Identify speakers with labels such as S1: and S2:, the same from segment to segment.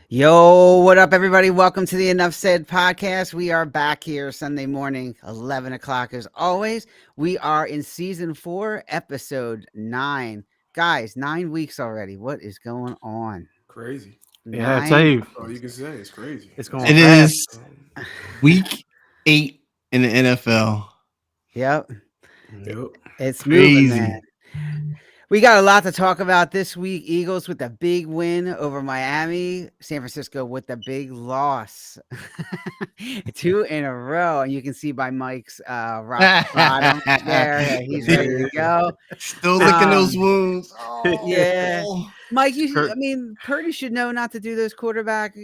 S1: Yo, what up, everybody? Welcome to the Enough Said podcast. We are back here Sunday morning, 11 o'clock as always. We are in season 4, episode 9. Guys, 9 weeks already. What is going on?
S2: Crazy.
S3: Yeah, I tell
S1: 9.
S3: you,
S2: All you can say is crazy.
S3: it's
S2: That's
S3: going
S2: all.
S4: It
S3: fast.
S4: is week 8 in the NFL.
S1: Yep,
S2: Yep.
S1: it's moving, man.
S4: Crazy.
S1: We got a lot to talk about this week. Eagles with the big win over Miami. San Francisco with the big loss. 2 in a row. And you can see by Mike's rock bottom there. Yeah, he's ready to go.
S4: Still licking those
S1: Um,
S4: wounds.
S1: yeah.
S4: Oh.
S1: Mike,
S3: Kurt-
S1: I mean, Purdy should know not to do those quarterback,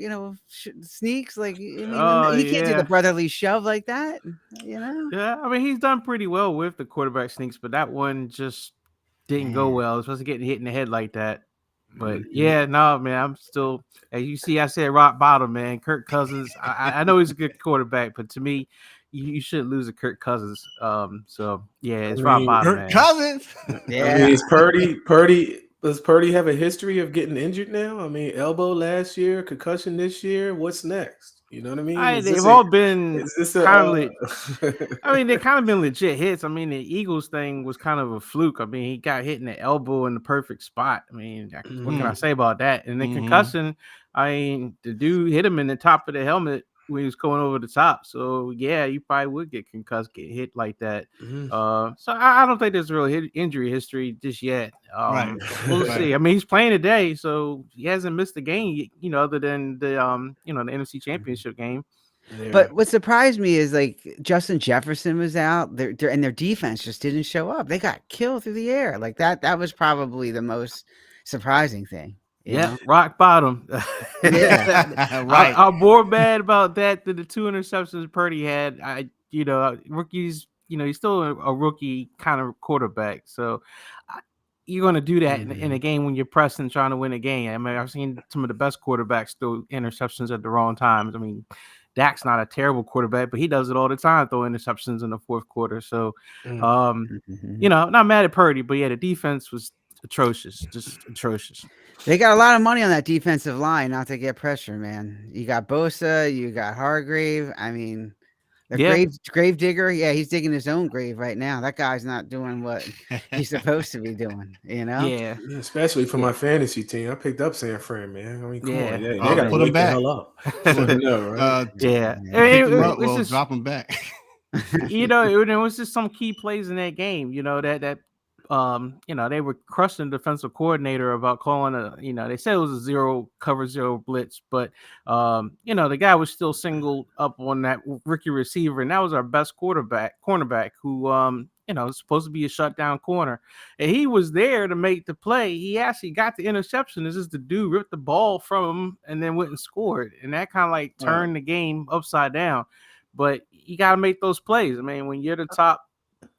S1: sneaks. Like, I mean,
S3: Oh,
S1: he can't do the
S3: yeah.
S1: brotherly shove like that, you know?
S3: Yeah, I mean, he's done pretty well with the quarterback sneaks, but that one just didn't go
S1: Man.
S3: well. It's supposed to get hit in the head like that. But
S2: Mhm.
S3: yeah, no, man, I'm still, as you see, I said rock bottom, man. Kirk Cousins, I know he's a good quarterback, but to me, you shouldn't lose to Kirk Cousins. So yeah, it's rock
S2: mean,
S3: bottom,
S4: Kirk
S3: man.
S4: Cousins.
S1: Yeah.
S2: I mean, does Purdy have a history of getting injured now? I mean, elbow last year, concussion this year. What's next? You know what I mean?
S3: They've all been
S2: is this
S3: kind of
S2: a
S3: I mean, they kind of been legit hits. I mean, the Eagles thing was kind of a fluke. I mean, he got hit in the elbow in the perfect spot. I mean, what can I say about that? And the concussion, I mean, the dude hit him in the top of the helmet when he was going over the top. So yeah, you probably would get concussed, get hit like that. So I don't think there's real injury history just yet.
S4: Right.
S3: We'll
S4: Right.
S3: see. I mean, he's playing today, so he hasn't missed a game, other than the the NFC Championship game.
S2: Yeah.
S1: But what surprised me is like Justin Jefferson was out there, and their defense just didn't show up. They got killed through the air. Like that was probably the most surprising thing. you
S3: Yeah,
S1: know?
S3: rock bottom.
S1: Yeah.
S4: Right.
S3: I'm more mad about that than the 2 interceptions Purdy had. Rookies, he's still a rookie kind of quarterback. So you're going to do that in a game when you're pressing, trying to win a game. I mean, I've seen some of the best quarterbacks throw interceptions at the wrong times. I mean, Dak's not a terrible quarterback, but he does it all the time, throw interceptions in the fourth quarter. So,
S1: Mhm.
S3: not mad at Purdy, but yeah, the defense was atrocious, just atrocious.
S1: They got a lot of money on that defensive line not to get pressure, man. You got Bosa, you got Hargrave. I mean,
S3: Yeah.
S1: grave digger. Yeah, he's digging his own grave right now. That guy's not doing what he's supposed to be doing,
S3: Yeah.
S2: Yeah, especially for my fantasy team. I picked up San Fran, man. I mean, come
S3: Yeah.
S2: on. They
S4: Oh,
S2: gotta
S4: put him
S2: wake the
S4: back.
S2: hell up. I know, right?
S3: Yeah.
S4: Pick him up,
S3: It's
S4: well,
S3: just,
S4: drop him back.
S3: there was just some key plays in that game, they were crushing the defensive coordinator about calling they said it was a cover zero blitz, but the guy was still singled up on that rookie receiver, and that was our best cornerback who was supposed to be a shutdown corner, and he was there to make the play. He actually got the interception. This is the dude ripped the ball from him and then went and scored, and that kind of like turned the game upside down. But you got to make those plays. I mean, when you're the top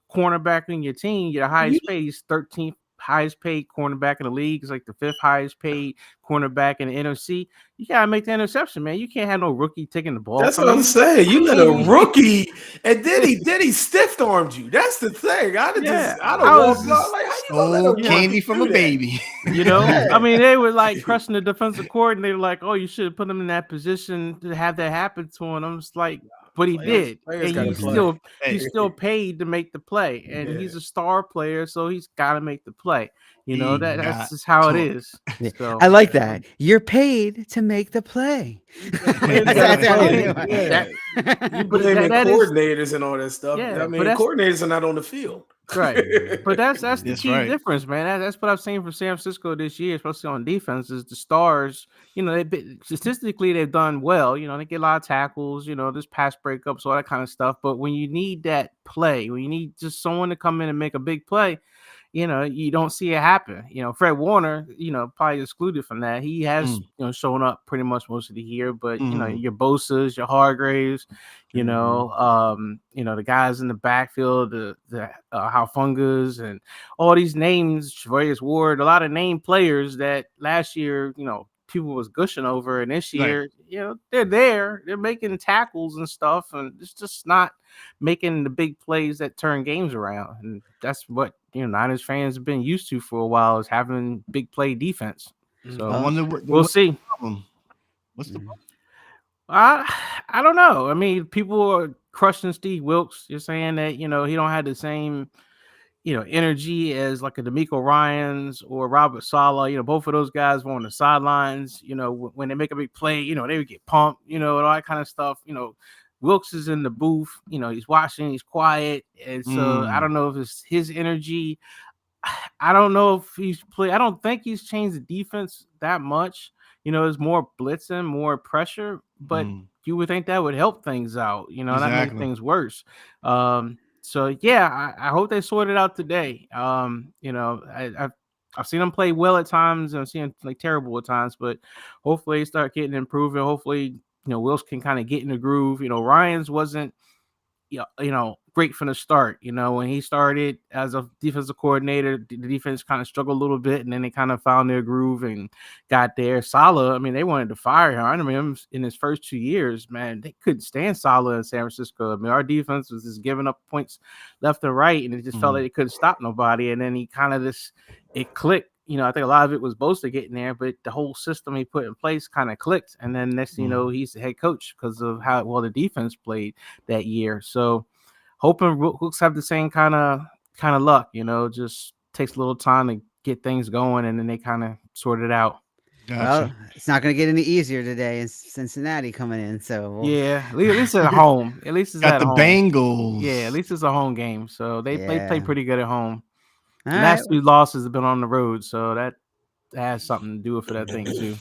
S3: cornerback in your team, you're the highest paid. He's 13th highest paid cornerback in the league. It's like the 5th highest paid cornerback in the NFC. You gotta make the interception, man. You can't have no rookie taking the ball.
S2: That's
S3: from
S2: what I'm
S3: you.
S2: saying. You let a rookie, and then he stiff armed you. That's the thing. I'd have
S3: Yeah,
S2: just, I'd
S3: I
S2: have
S3: was
S2: walked out like, how you gonna let a
S4: Stole
S2: rookie
S4: candy from
S2: do
S4: a
S2: that?
S4: baby.
S3: I mean, they were like crushing the defensive coordinator, like, oh, you should have put him in that position to have that happen to him. I'm just like, but he did,
S2: Players
S3: and
S2: gotta
S3: you
S2: play.
S3: he's still paid to make the play, and he's a star player, so he's got to make the play. That's
S4: got
S3: just how it
S4: to.
S3: is. So
S1: I like that. You're paid to make the play.
S2: You
S1: That's
S2: gotta
S1: how
S2: play.
S1: they do it.
S2: Yeah. You put them in
S3: that is-
S2: coordinators and all that stuff.
S3: Yeah,
S2: I
S3: but
S2: mean,
S3: that's-
S2: coordinators are not on the field.
S3: Right, but that's the
S4: That's
S3: key
S4: right.
S3: difference, man. That's what I've seen from San Francisco this year, especially on defense. Is the stars, statistically they've done well. They get a lot of tackles. There's pass breakups, all that kind of stuff. But when you need that play, when you need just someone to come in and make a big play, you don't see it happen. Fred Warner, probably excluded from that. He has, shown up pretty much most of the year, but your Bosa's, your Hargraves, the guys in the backfield, the Halfungas and all these names, Javarius Ward, a lot of name players that last year, people was gushing over, and this year, they're making tackles and stuff, and it's just not making the big plays that turn games around. And that's what Niners fans have been used to for a while, is having big play defense. So
S4: I wonder what
S3: we'll see.
S4: problem. What's the
S3: I don't know. I mean, people are crushing Steve Wilkes. You're saying that he don't have the same energy as like a D'Amico Ryans or Robert Saleh. Both of those guys were on the sidelines. When they make a big play, they would get pumped. And all that kind of stuff. Wilkes is in the booth. He's watching. He's quiet, and so I don't know if it's his energy. I don't know if he's I don't think he's changed the defense that much. There's more blitzing, more pressure, but you would think that would help things out. Not make
S4: Exactly.
S3: things worse. So yeah, I hope they sort it out today. I've seen them play well at times, and I've seen them play terrible at times, but hopefully they start getting improving. Hopefully, Wills can kind of get in the groove. Ryans wasn't great from the start. When he started as a defensive coordinator, the defense kind of struggled a little bit, and then they kind of found their groove and got there. Saleh, I mean, they wanted to fire him. I remember him in his first 2 years, man, they couldn't stand Saleh in San Francisco. I mean, our defense was just giving up points left and right, and it just felt like they couldn't stop nobody. And then he kind of it clicked. I think a lot of it was Bosa getting there, but the whole system he put in place kind of clicked. And then next thing you know, he's the head coach because of how well the defense played that year. So hoping Wilkes have the same kind of luck, just takes a little time to get things going, and then they kind of sort it out.
S4: Gotcha.
S1: Well, it's not going to get any easier today in Cincinnati coming in. So
S3: yeah, at least at home. At least it's
S4: got
S3: at
S4: the
S3: home.
S4: Bengals.
S3: Yeah, at least it's a home game. So they play pretty good at home.
S1: All
S3: Last
S1: right.
S3: 2 losses have been on the road, so that has something to do with that thing too.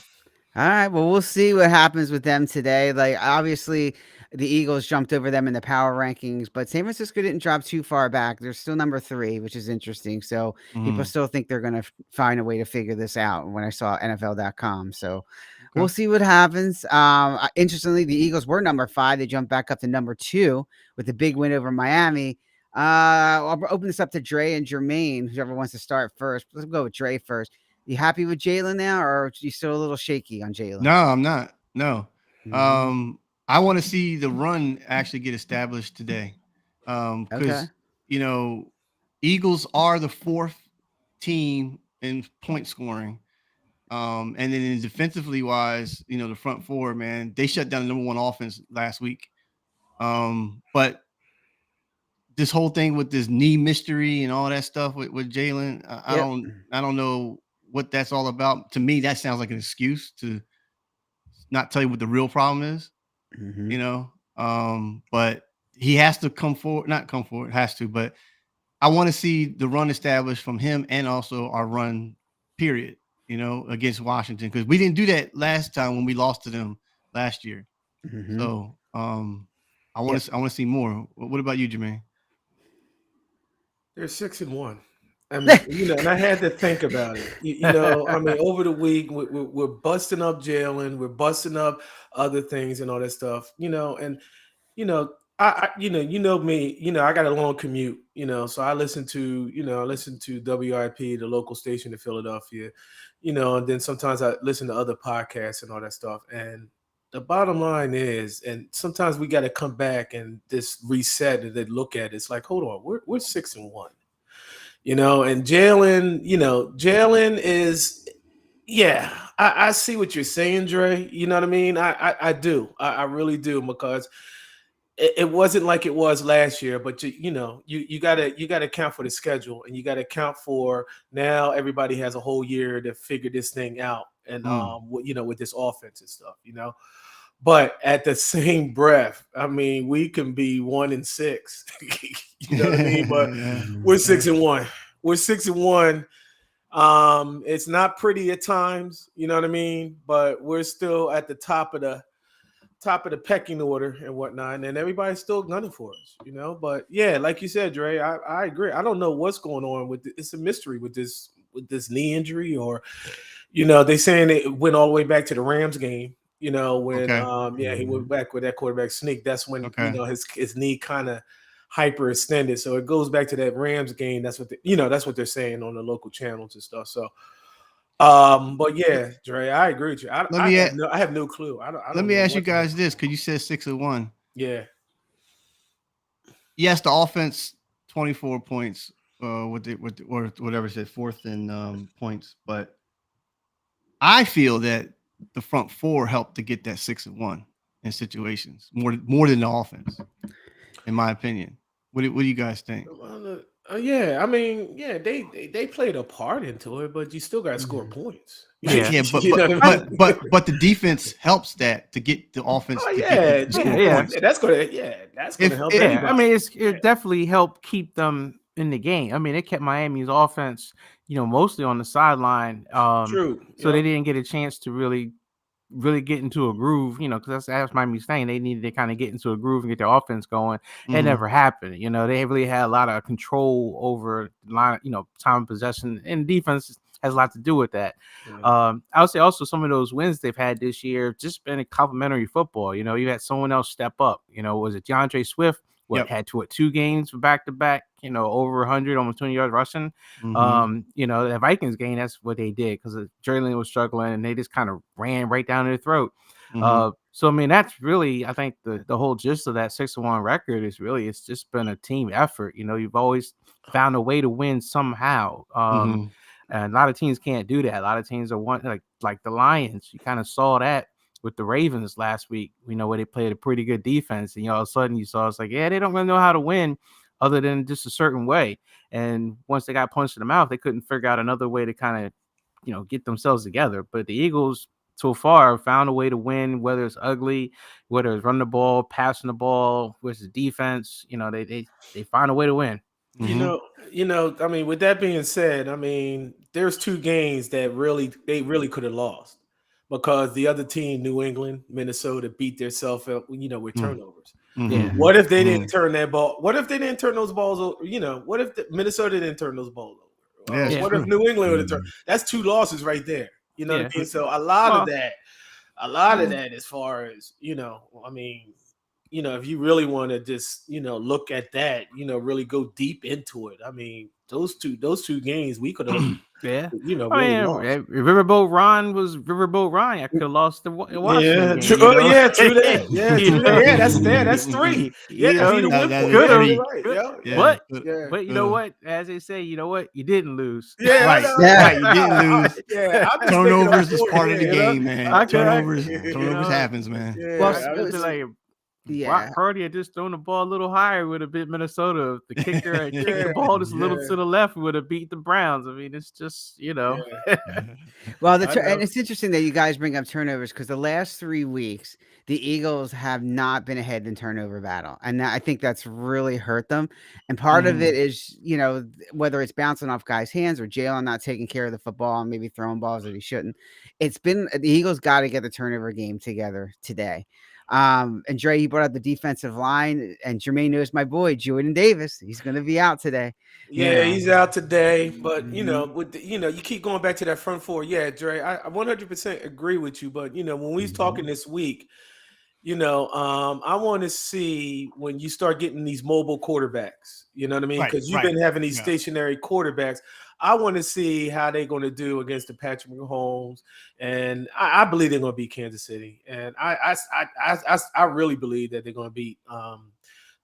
S1: All right. Well, we'll see what happens with them today. Like, obviously, the Eagles jumped over them in the power rankings, but San Francisco didn't drop too far back. They're still number 3, which is interesting. So people still think they're going to find a way to figure this out when I saw NFL.com. So we'll see what happens. Interestingly, the Eagles were number 5. They jumped back up to number 2 with a big win over Miami. I'll open this up to Dre and Jermaine, whoever wants to start first. Let's go with Dre first. You happy with Jalen now, or are you still a little shaky on Jalen?
S4: No, I'm not. No. I want to see the run actually get established today. Because Eagles are the 4th team in point scoring. And then in defensively wise, the front 4, man, they shut down the number 1 offense last week. But this whole thing with this knee mystery and all that stuff with Jalen, I don't know what that's all about. To me, that sounds like an excuse to not tell you what the real problem is. But he has to has to, but I want to see the run established from him and also our run period, against Washington, because we didn't do that last time when we lost to them last year. So I want to see more. What about you, Jermaine?
S2: They're 6-1. I mean, and I had to think about it. I mean, over the week we're busting up Jalen, we're busting up other things and all that stuff. And I me. I got a long commute. So I listen to WIP, the local station in Philadelphia. And then sometimes I listen to other podcasts and all that stuff. And the bottom line is, and sometimes we got to come back and just reset and then look at it. It's like, hold on, we're 6-1. And Jalen is, I see what you're saying, Dre. You know what I mean? I do. I really do, because it wasn't like it was last year, but you gotta account for the schedule, and you gotta account for now everybody has a whole year to figure this thing out, and with this offense and stuff, But at the same breath, I mean, we can be 1-6. You know what I mean? But we're 6-1. We're 6-1. It's not pretty at times, you know what I mean? But we're still at the top of the pecking order and whatnot, and everybody's still gunning for us, But yeah, like you said, Dre, I agree. I don't know what's going on with it. It's a mystery with this knee injury, or they saying it went all the way back to the Rams game. When he went back with that quarterback sneak. That's when his knee kind of hyperextended. So it goes back to that Rams game. That's what that's what they're saying on the local channels and stuff. So, but yeah, Dre, I agree with you. I have no clue.
S4: Let me ask you guys this, because you said 6-1.
S2: Yeah.
S4: Yes, the offense 24 points. Or whatever it said, 4th in points, but I feel that the front four helped to get that 6-1 in situations more than the offense, in my opinion. What do you guys think?
S2: Yeah, I mean, yeah, they played a part into it, but you still got to score points.
S3: Yeah.
S4: But
S2: You know what I mean?
S4: but the defense helps that to get the offense.
S2: Oh
S4: to
S2: yeah,
S4: get to score
S3: yeah.
S4: points.
S2: that's gonna help.
S3: Yeah,
S2: anybody.
S3: I mean, it definitely helped keep them in the game. I mean, it kept Miami's offense, mostly on the sideline.
S2: True.
S3: So they didn't get a chance to really get into a groove, because that's Miami's thing. They needed to kind of get into a groove and get their offense going. It
S4: Mhm.
S3: never happened. They really had a lot of control over line, time of possession, and defense has a lot to do with that.
S2: Yeah.
S3: I would say also some of those wins they've had this year just been a complimentary football. You had someone else step up. Was it DeAndre Swift?
S4: Yep.
S3: Had 2 games back to back, over 100, almost 20 yards rushing.
S4: Mhm.
S3: The Vikings game, that's what they did because Jalen was struggling and they just kind of ran right down their throat.
S4: Mhm.
S3: So I mean, that's really, I think the whole gist of that 6-1 record is really, it's just been a team effort. You've always found a way to win somehow.
S4: Mhm.
S3: And a lot of teams can't do that. A lot of teams are like the Lions. You kind of saw that with the Ravens last week, where they played a pretty good defense. And, all of a sudden you saw, it's like, yeah, they don't really know how to win other than just a certain way. And once they got punched in the mouth, they couldn't figure out another way to kind of, get themselves together. But the Eagles so far found a way to win, whether it's ugly, whether it's running the ball, passing the ball, versus defense, they find a way to win.
S4: Mhm.
S2: I mean, with that being said, I mean, there's 2 games that they really could have lost because the other team, New England, Minnesota, beat themselves up, with turnovers.
S3: Yeah.
S2: What if they didn't turn that ball? What if they didn't turn those balls over? What if Minnesota didn't turn those balls over?
S4: Yeah, it's
S2: What
S4: true.
S2: if New England would have turned? That's 2 losses right there. You know what I
S3: Yeah.
S2: mean? So a lot of that, as far as I mean, if you really want to just look at that, really go deep into it. I mean, those two games we could have
S3: Yeah.
S2: really lost.
S3: Riverboat Ron was Riverboat Ron. I could have lost the Washington game.
S2: True. True that. Yeah, true that. Yeah, that's there. That's 3. Yeah,
S3: You
S2: you
S3: know,
S2: win
S3: good
S2: for
S3: of
S2: it.
S3: me.
S2: You're right.
S4: Yeah.
S3: But you know what? As they say, you know what? You didn't lose.
S2: Yeah,
S4: Right.
S1: Yeah.
S4: You didn't lose.
S2: Yeah, I'm just
S4: Turnovers
S2: thinking
S4: is part of the game, man.
S3: I could-
S4: Turnovers
S3: know,
S4: happens, man.
S2: Yeah,
S1: Well,
S3: I just feel like
S1: Yeah.
S3: Brock Purdy had just thrown the ball a little higher, would have beat Minnesota. If the kicker had kicked the ball just a little to the left, would have beat the Browns. I mean, it's just
S1: Well,
S2: I know.
S1: and it's interesting that you guys bring up turnovers because the last 3 weeks, the Eagles have not been ahead in turnover battle. And I think that's really hurt them. And part of it is, whether it's bouncing off guys' hands or Jalen not taking care of the football and maybe throwing balls that he shouldn't. It's been the Eagles got to get the turnover game together today. And Dre, you brought up the defensive line, and Jermaine knows my boy, Jordan Davis. He's going to be out today.
S2: Yeah, he's out today, but with you keep going back to that front four. Yeah, Dre, I 100% agree with you. But when we was talking this week, I want to see when you start getting these mobile quarterbacks. You know what I mean? Because you've been having these stationary quarterbacks. I want to see how they're going to do against the Patrick Mahomes, and I believe they're going to beat Kansas City, and I really believe that they're going to beat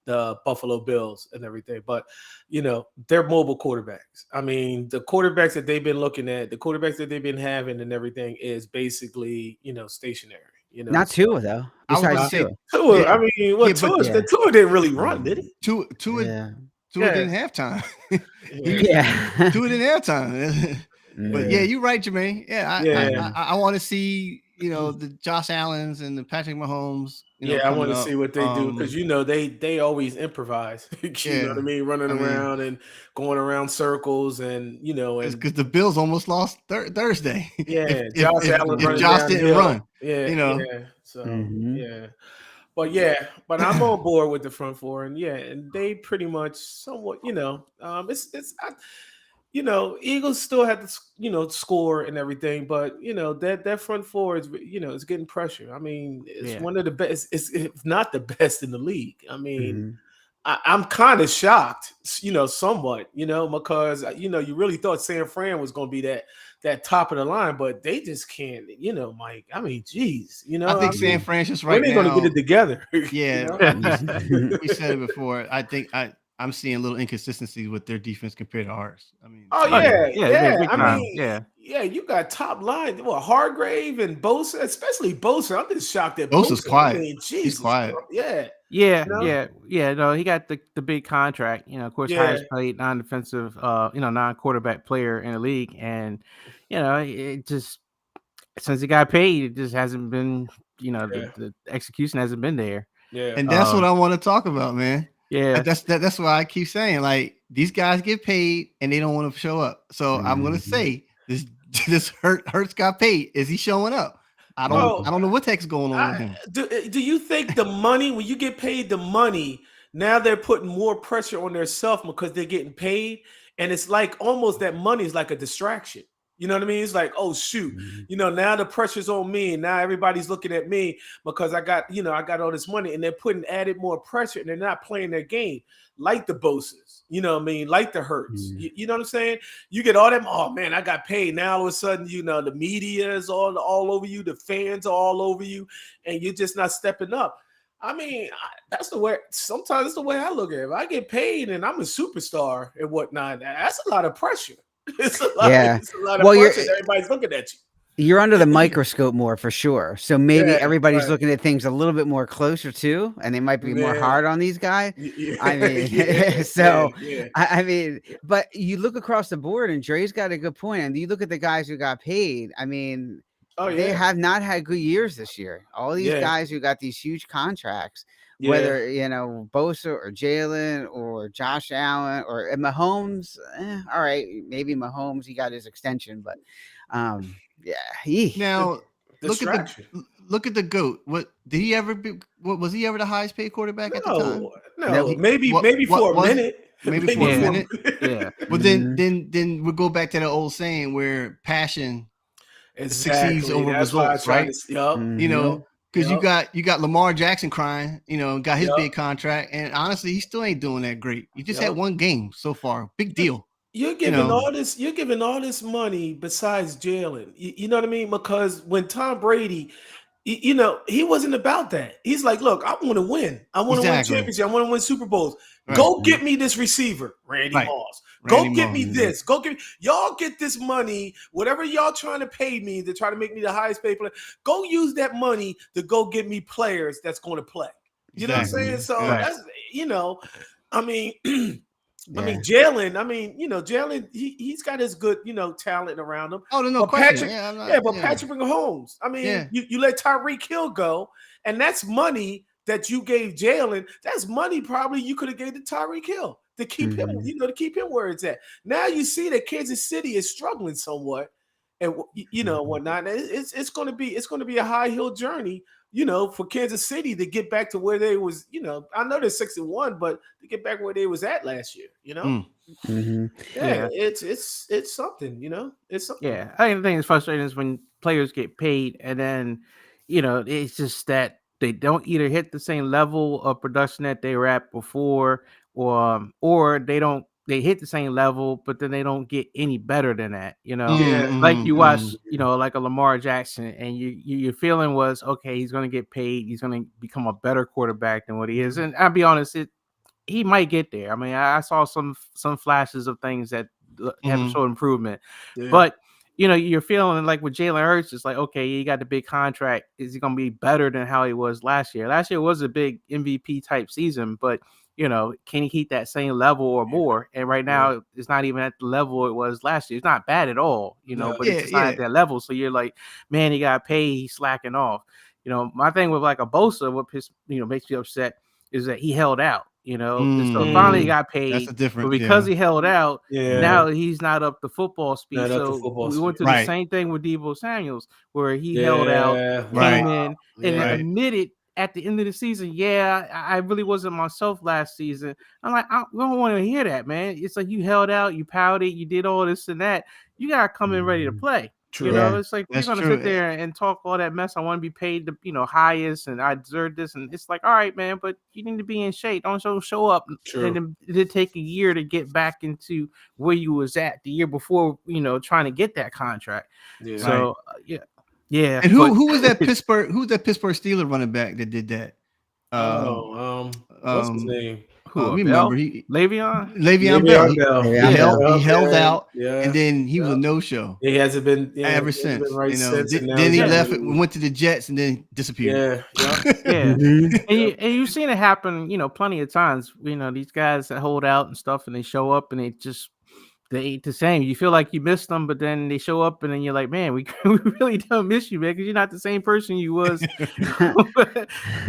S2: the Buffalo Bills and everything. But they're mobile quarterbacks. I mean, the quarterbacks that they've been looking at, the quarterbacks that they've been having, and everything is basically stationary.
S1: Not Tua though. Besides Tua.
S2: Tua, I mean, Tua didn't really run, did he?
S4: Tua didn't have time.
S1: Yeah.
S4: Tua didn't have time. But yeah, you're right, Jermaine. Yeah, I want to see the Josh Allens and the Patrick Mahomes.
S2: I want to see what they do because they always improvise. You know what I mean, running around and going around circles and
S4: because the Bills almost lost Thursday.
S2: Yeah,
S4: if Josh didn't run.
S2: So but I'm on board with the front four, and they pretty much somewhat, Eagles still have to, score and everything, but that front four is, it's getting pressure. I mean, it's one of the best, it's if not the best in the league. I mean, I'm kind of shocked, somewhat, because you really thought San Fran was going to be that top of the line, but they just can't, Mike. I mean, geez,
S4: I think San Francisco right now.
S2: When are they going to get it together?
S4: Yeah, we said it before. I think I'm seeing a little inconsistency with their defense compared to ours. I mean,
S2: I mean, Yeah, you got top line. Well, Hargrave and Bosa, especially Bosa. I'm just shocked at
S4: Bosa's
S2: Bosa.
S4: quiet.
S2: I mean,
S4: He's
S2: Jesus.
S4: quiet.
S2: Yeah.
S3: Yeah,
S2: You know?
S3: yeah. No, he got the big contract. Of course,
S2: Yeah.
S3: highest paid non-defensive, non-quarterback player in the league, and it just since he got paid, it just hasn't been.
S2: Yeah.
S3: The execution hasn't been there.
S2: Yeah.
S4: And that's what I want to talk about, man.
S3: Yeah,
S4: That's why I keep saying, like, these guys get paid and they don't want to show up. So I'm gonna say this Hurts got paid. Is he showing up? I don't know what the heck's going on with him.
S2: Do you think the money, when you get paid the money, now they're putting more pressure on themselves because they're getting paid, and it's like almost that money is like a distraction. You know what I mean? It's like, oh shoot, now the pressure's on me, and now everybody's looking at me because I got all this money, and they're putting added more pressure, and they're not playing their game like the Boses. You know what I mean? Like the Hurts. You know what I'm saying? You get all them. Oh man, I got paid. Now all of a sudden, the media is all over you. The fans are all over you, and you're just not stepping up. I mean, that's the way. Sometimes it's the way I look at it. If I get paid and I'm a superstar and whatnot, that's a lot of pressure. It's a lot of pressure. Everybody's looking at you.
S1: You're under the microscope more for sure. So maybe everybody's looking at things a little bit more closer too, and they might be more hard on these guys. I mean, I mean, but you look across the board, and Dre's got a good point. And you look at the guys who got paid. I mean, they have not had good years this year. All these guys who got these huge contracts, whether Bosa or Jalen or Josh Allen or Mahomes, all right, maybe Mahomes, he got his extension, but
S4: now look at the GOAT. What did he ever be? What was he ever the highest paid quarterback at the time?
S2: No, maybe for a minute.
S4: Maybe for a minute.
S3: Yeah.
S4: But then we'll go back to the old saying where passion succeeds over results, right? Because you got Lamar Jackson crying, got his big contract, and honestly, he still ain't doing that great. He just had one game so far. Big deal.
S2: You're giving all this. You're giving all this money besides Jalen. You know what I mean? Because when Tom Brady, he wasn't about that. He's like, look, I want to win. I want to win championships. I want to win Super Bowls. Right. Go get me this receiver, Randy Moss. Go get me this. Go get me. Y'all get this money. Whatever y'all trying to pay me to try to make me the highest paid player. Go use that money to go get me players that's going to play. You know what I'm saying? So that's I mean. I mean, Jalen. Jalen. He's got his good, talent around him.
S4: Oh, no question.
S2: Patrick Mahomes. I mean, you let Tyreek Hill go, and that's money that you gave Jalen. That's money probably you could have gave to Tyreek Hill to keep him, to keep him where it's at. Now you see that Kansas City is struggling somewhat, and whatnot. It's going to be a high hill journey. For Kansas City to get back to where they was, I know they're 6-1, but to get back where they was at last year, it's something, it's something.
S3: Yeah, I think the thing that's frustrating is when players get paid and then, it's just that they don't either hit the same level of production that they were at before, or they hit the same level, but then they don't get any better than that, like you watch, like a Lamar Jackson, and your feeling was, okay, he's going to get paid. He's going to become a better quarterback than what he is. And I'll be honest, he might get there. I mean, I saw some flashes of things that have showed improvement, but you're feeling like with Jalen Hurts, it's like, okay, he got the big contract. Is he going to be better than how he was last year? Last year was a big MVP type season, but can he keep that same level or more? And right now, it's not even at the level it was last year. It's not bad at all, but it's not at that level. So you're like, man, he got paid. He's slacking off. My thing with like a Bosa, what makes me upset is that he held out. So finally he got paid.
S4: That's a different,
S3: but because he held out, now he's not up to football speed. We went through the same thing with Deebo Samuels, where he held out, came in, and admitted at the end of the season, I really wasn't myself last season. I'm like, we don't want to hear that, man. It's like you held out, you pouted, you did all this and that. You gotta come in ready to play. True. It's like we're gonna sit there and talk all that mess. I want to be paid the highest, and I deserve this. And it's like, all right, man, but you need to be in shape. Don't show up. True. And it did take a year to get back into where you was at the year before. Trying to get that contract. Yeah. So yeah.
S4: And who was that Pittsburgh? Who's that Pittsburgh Steelers running back that did that?
S2: What's his name?
S3: Who?
S4: remember
S3: Bell?
S4: he
S3: Le'Veon?
S4: Le'Veon Bell.
S1: Le'Veon
S4: He held out,
S2: Yeah.
S4: and then he was a no-show
S2: He hasn't been
S4: ever
S2: he hasn't
S4: since.
S2: been right since. And now
S4: Then he
S2: he's
S4: left,
S2: really-
S4: went to the Jets, and then disappeared.
S2: Yeah.
S3: Yeah.
S1: Mhm.
S3: And you've seen it happen, plenty of times. These guys that hold out and stuff, and they show up, and they ain't the same. You feel like you missed them, but then they show up, and then you're like, man, we really don't miss you, man, because you're not the same person you was.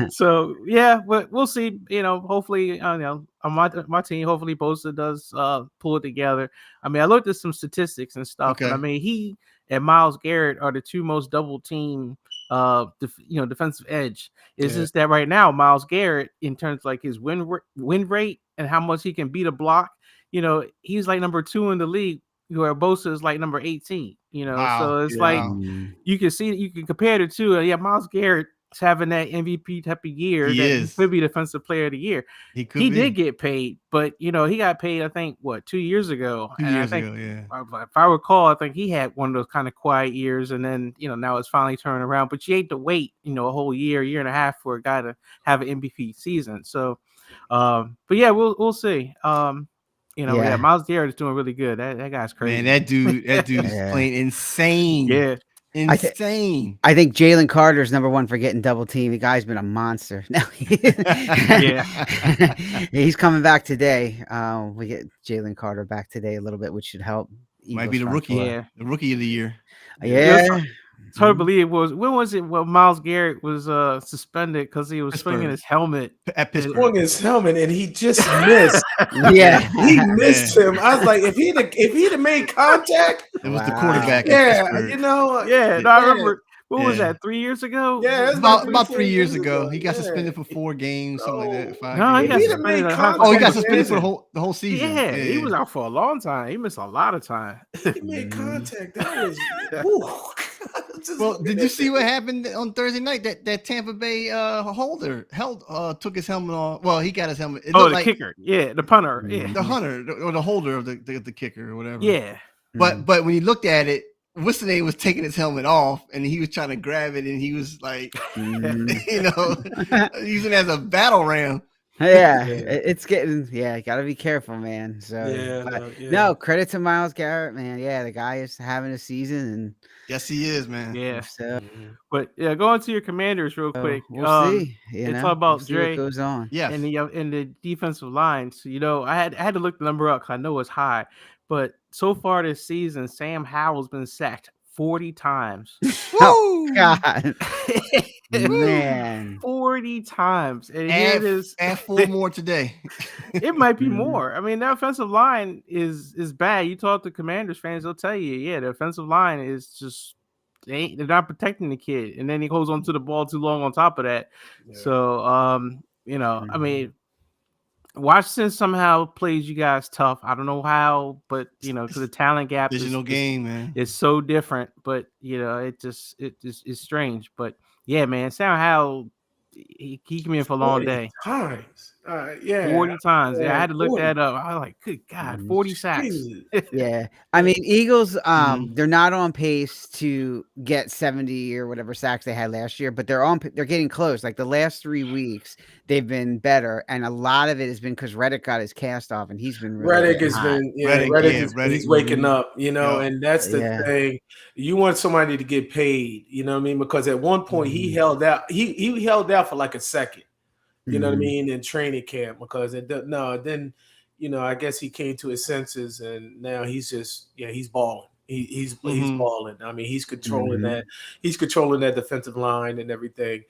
S3: So yeah, but we'll see. Hopefully, on my team, hopefully Bosa does pull it together. I mean, I looked at some statistics and stuff, and I
S4: Okay.
S3: mean, he and Myles Garrett are the two most double team defensive edge. It's
S2: Yeah.
S3: just that right now, Myles Garrett, in terms of like his win rate and how much he can beat a block, he's like number 2 in the league, where Bosa is like number 18.
S4: Wow.
S3: So it's
S2: Yeah.
S3: like
S1: Mhm.
S3: you can compare the two. Yeah, Myles Garrett is having that MVP type of year.
S4: He
S3: He
S4: is.
S3: could be defensive player of the year.
S4: He could
S3: He
S4: be.
S3: did get paid, but he got paid, I think, 2 years ago.
S4: 2
S3: And I
S4: years
S3: think,
S4: ago. Yeah.
S3: if I recall, I think he had one of those kind of quiet years, and then now it's finally turning around. But you hate to wait, a whole year and a half for a guy to have an MVP season. So, but yeah, we'll see.
S1: Yeah.
S3: Myles Garrett is doing really good. That guy's crazy.
S4: Man, that dude is
S1: Yeah.
S4: playing insane.
S3: yeah,
S4: Insane.
S1: I think Jalen Carter's number 1 for getting double team. The guy's been a monster. Now, he's coming back today. We get Jalen Carter back today a little bit, which should help.
S4: Might be the
S1: Eagles front
S4: rookie.
S1: four.
S3: Yeah.
S4: The rookie of the year.
S1: Yeah.
S3: it's hard to believe. When was it? Well, Myles Garrett was suspended because he was swinging
S4: Pittsburgh.
S3: his helmet.
S4: At Pittsburgh.
S2: Swung his helmet and he just missed.
S1: Yeah.
S2: He missed him. I was like, if he'd have made contact,
S4: It was the
S1: Wow.
S4: quarterback. at
S2: yeah,
S4: Pittsburgh.
S3: Yeah, no, I remember. What was
S4: Yeah.
S3: that? 3 years ago?
S2: Yeah, it's
S4: About
S2: 3
S4: 3 years
S2: years
S4: ago.
S2: ago.
S4: He got
S2: Yeah.
S4: suspended for 4 games, something like that. 5
S3: No, he
S4: games.
S3: got
S2: If he'd have
S3: suspended.
S2: made
S3: a half-
S2: contact-
S4: Oh, he got
S2: Yeah.
S4: suspended for the whole season.
S3: Yeah, he was out for a long time. He missed a lot of time.
S2: He made contact. That was. Whew. Just
S4: Well,
S2: looking
S4: did
S2: at
S4: you see
S2: that.
S4: what happened on Thursday night? That Tampa Bay holder took his helmet off. Well, he got his helmet. It
S3: Oh,
S4: looked
S3: the
S4: like
S3: kicker. Yeah, the punter. Yeah.
S4: the hunter or the holder of the kicker or whatever.
S3: Yeah.
S4: But when he looked at it, what's the name was taking his helmet off, and he was trying to grab it, and he was like,
S1: Mhm.
S4: using it as a battle ram.
S1: Yeah,
S2: Yeah.
S1: it's getting. Yeah, you gotta be careful, man. So
S2: Yeah,
S1: but
S2: yeah.
S1: no credit to Myles Garrett, man. Yeah, the guy is having a season,
S4: Yes, he is, man.
S3: Yeah.
S1: and so
S2: Mhm.
S3: But yeah, going to your Commanders real quick.
S1: we'll see. You
S3: let's
S1: know,
S3: talk about
S1: we'll see
S3: Dre
S1: what goes on.
S4: Yes.
S3: in the defensive line. So I had to look the number up because I know it's high. But so far this season, Sam Howell's been sacked 40 times.
S1: Oh God, man.
S3: 40 times. And here it is.
S4: Add 4 more today.
S3: It might be
S1: Mhm.
S3: more. I mean, the offensive line is bad. You talk to Commanders fans, they'll tell you, yeah, the offensive line is just they're not protecting the kid, and then he holds onto the ball too long on top of that.
S2: Yeah.
S3: So, I mean, Washington somehow plays you guys tough. I don't know how, but because the talent gap
S4: Divisional game, man.
S3: is so different. But it's strange. But yeah, man, Sam Howell, he can be in for a long
S2: 40
S3: day.
S2: times. Yeah.
S3: 40 times. Yeah, I had to look
S2: 40.
S3: that up. I was like, good God,
S1: Mhm.
S3: 40 sacks.
S2: Jesus.
S1: Yeah, I mean, Eagles.
S4: Mhm.
S1: They're not on pace to get 70 or whatever sacks they had last year, but they're getting close. Like the last 3 weeks, they've been better, and a lot of it has been because Reddick got his cast off, and he's been really
S2: Reddick has
S1: hot.
S2: been,
S4: Reddick,
S2: he's waking up,
S4: Yeah.
S2: and that's the
S1: Yeah.
S2: thing. You want somebody to get paid, you know what I mean? Because at one point he held out, he held out for like a second, you know what I
S1: Mhm.
S2: mean, in training camp because then I guess he came to his senses and now he's just he's balling. He's
S4: Mhm.
S2: balling. I mean, he's controlling
S1: Mhm.
S2: that. He's controlling that defensive line and everything.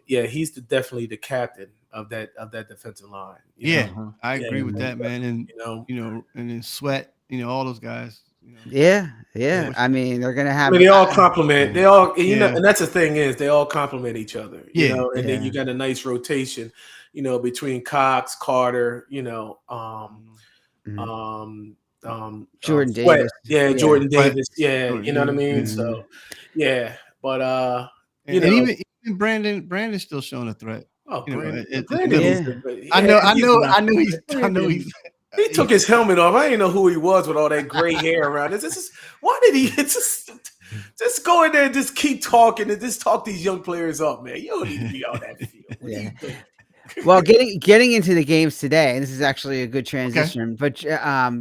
S2: He's definitely the captain of that defensive line. you
S4: Yeah,
S2: know?
S4: I
S2: Yeah,
S4: agree with that, man. And
S2: You know,
S4: and then Sweat, all those guys.
S1: Yeah.
S2: Yeah.
S1: I mean, they're gonna
S2: I
S1: have.
S2: mean, they all compliment. They all,
S4: Yeah.
S2: and that's the thing is they all compliment each other.
S4: Yeah.
S2: And then
S1: Yeah.
S2: you got a nice rotation, between Cox, Carter,
S1: Mhm.
S2: Jordan
S1: Davis.
S2: Yeah,
S1: Yeah.
S2: Jordan
S4: But-
S2: Davis. Yeah,
S4: Jordan
S2: you know what I mean.
S1: Davis.
S2: So, yeah, but
S4: And,
S2: know.
S4: even Brandon's still showing a threat.
S2: Brandon,
S4: it-
S2: Brandon
S1: yeah.
S2: is the-
S4: I know
S2: Brandon.
S4: he's.
S2: He took his helmet off. I didn't know who he was with all that gray hair around. Why did he just go in there and just keep talking and just talk these young players up, man? You don't need to be on that field. What do you
S1: Yeah.
S2: think?
S1: Well, getting into the games today, and this is actually a good transition, but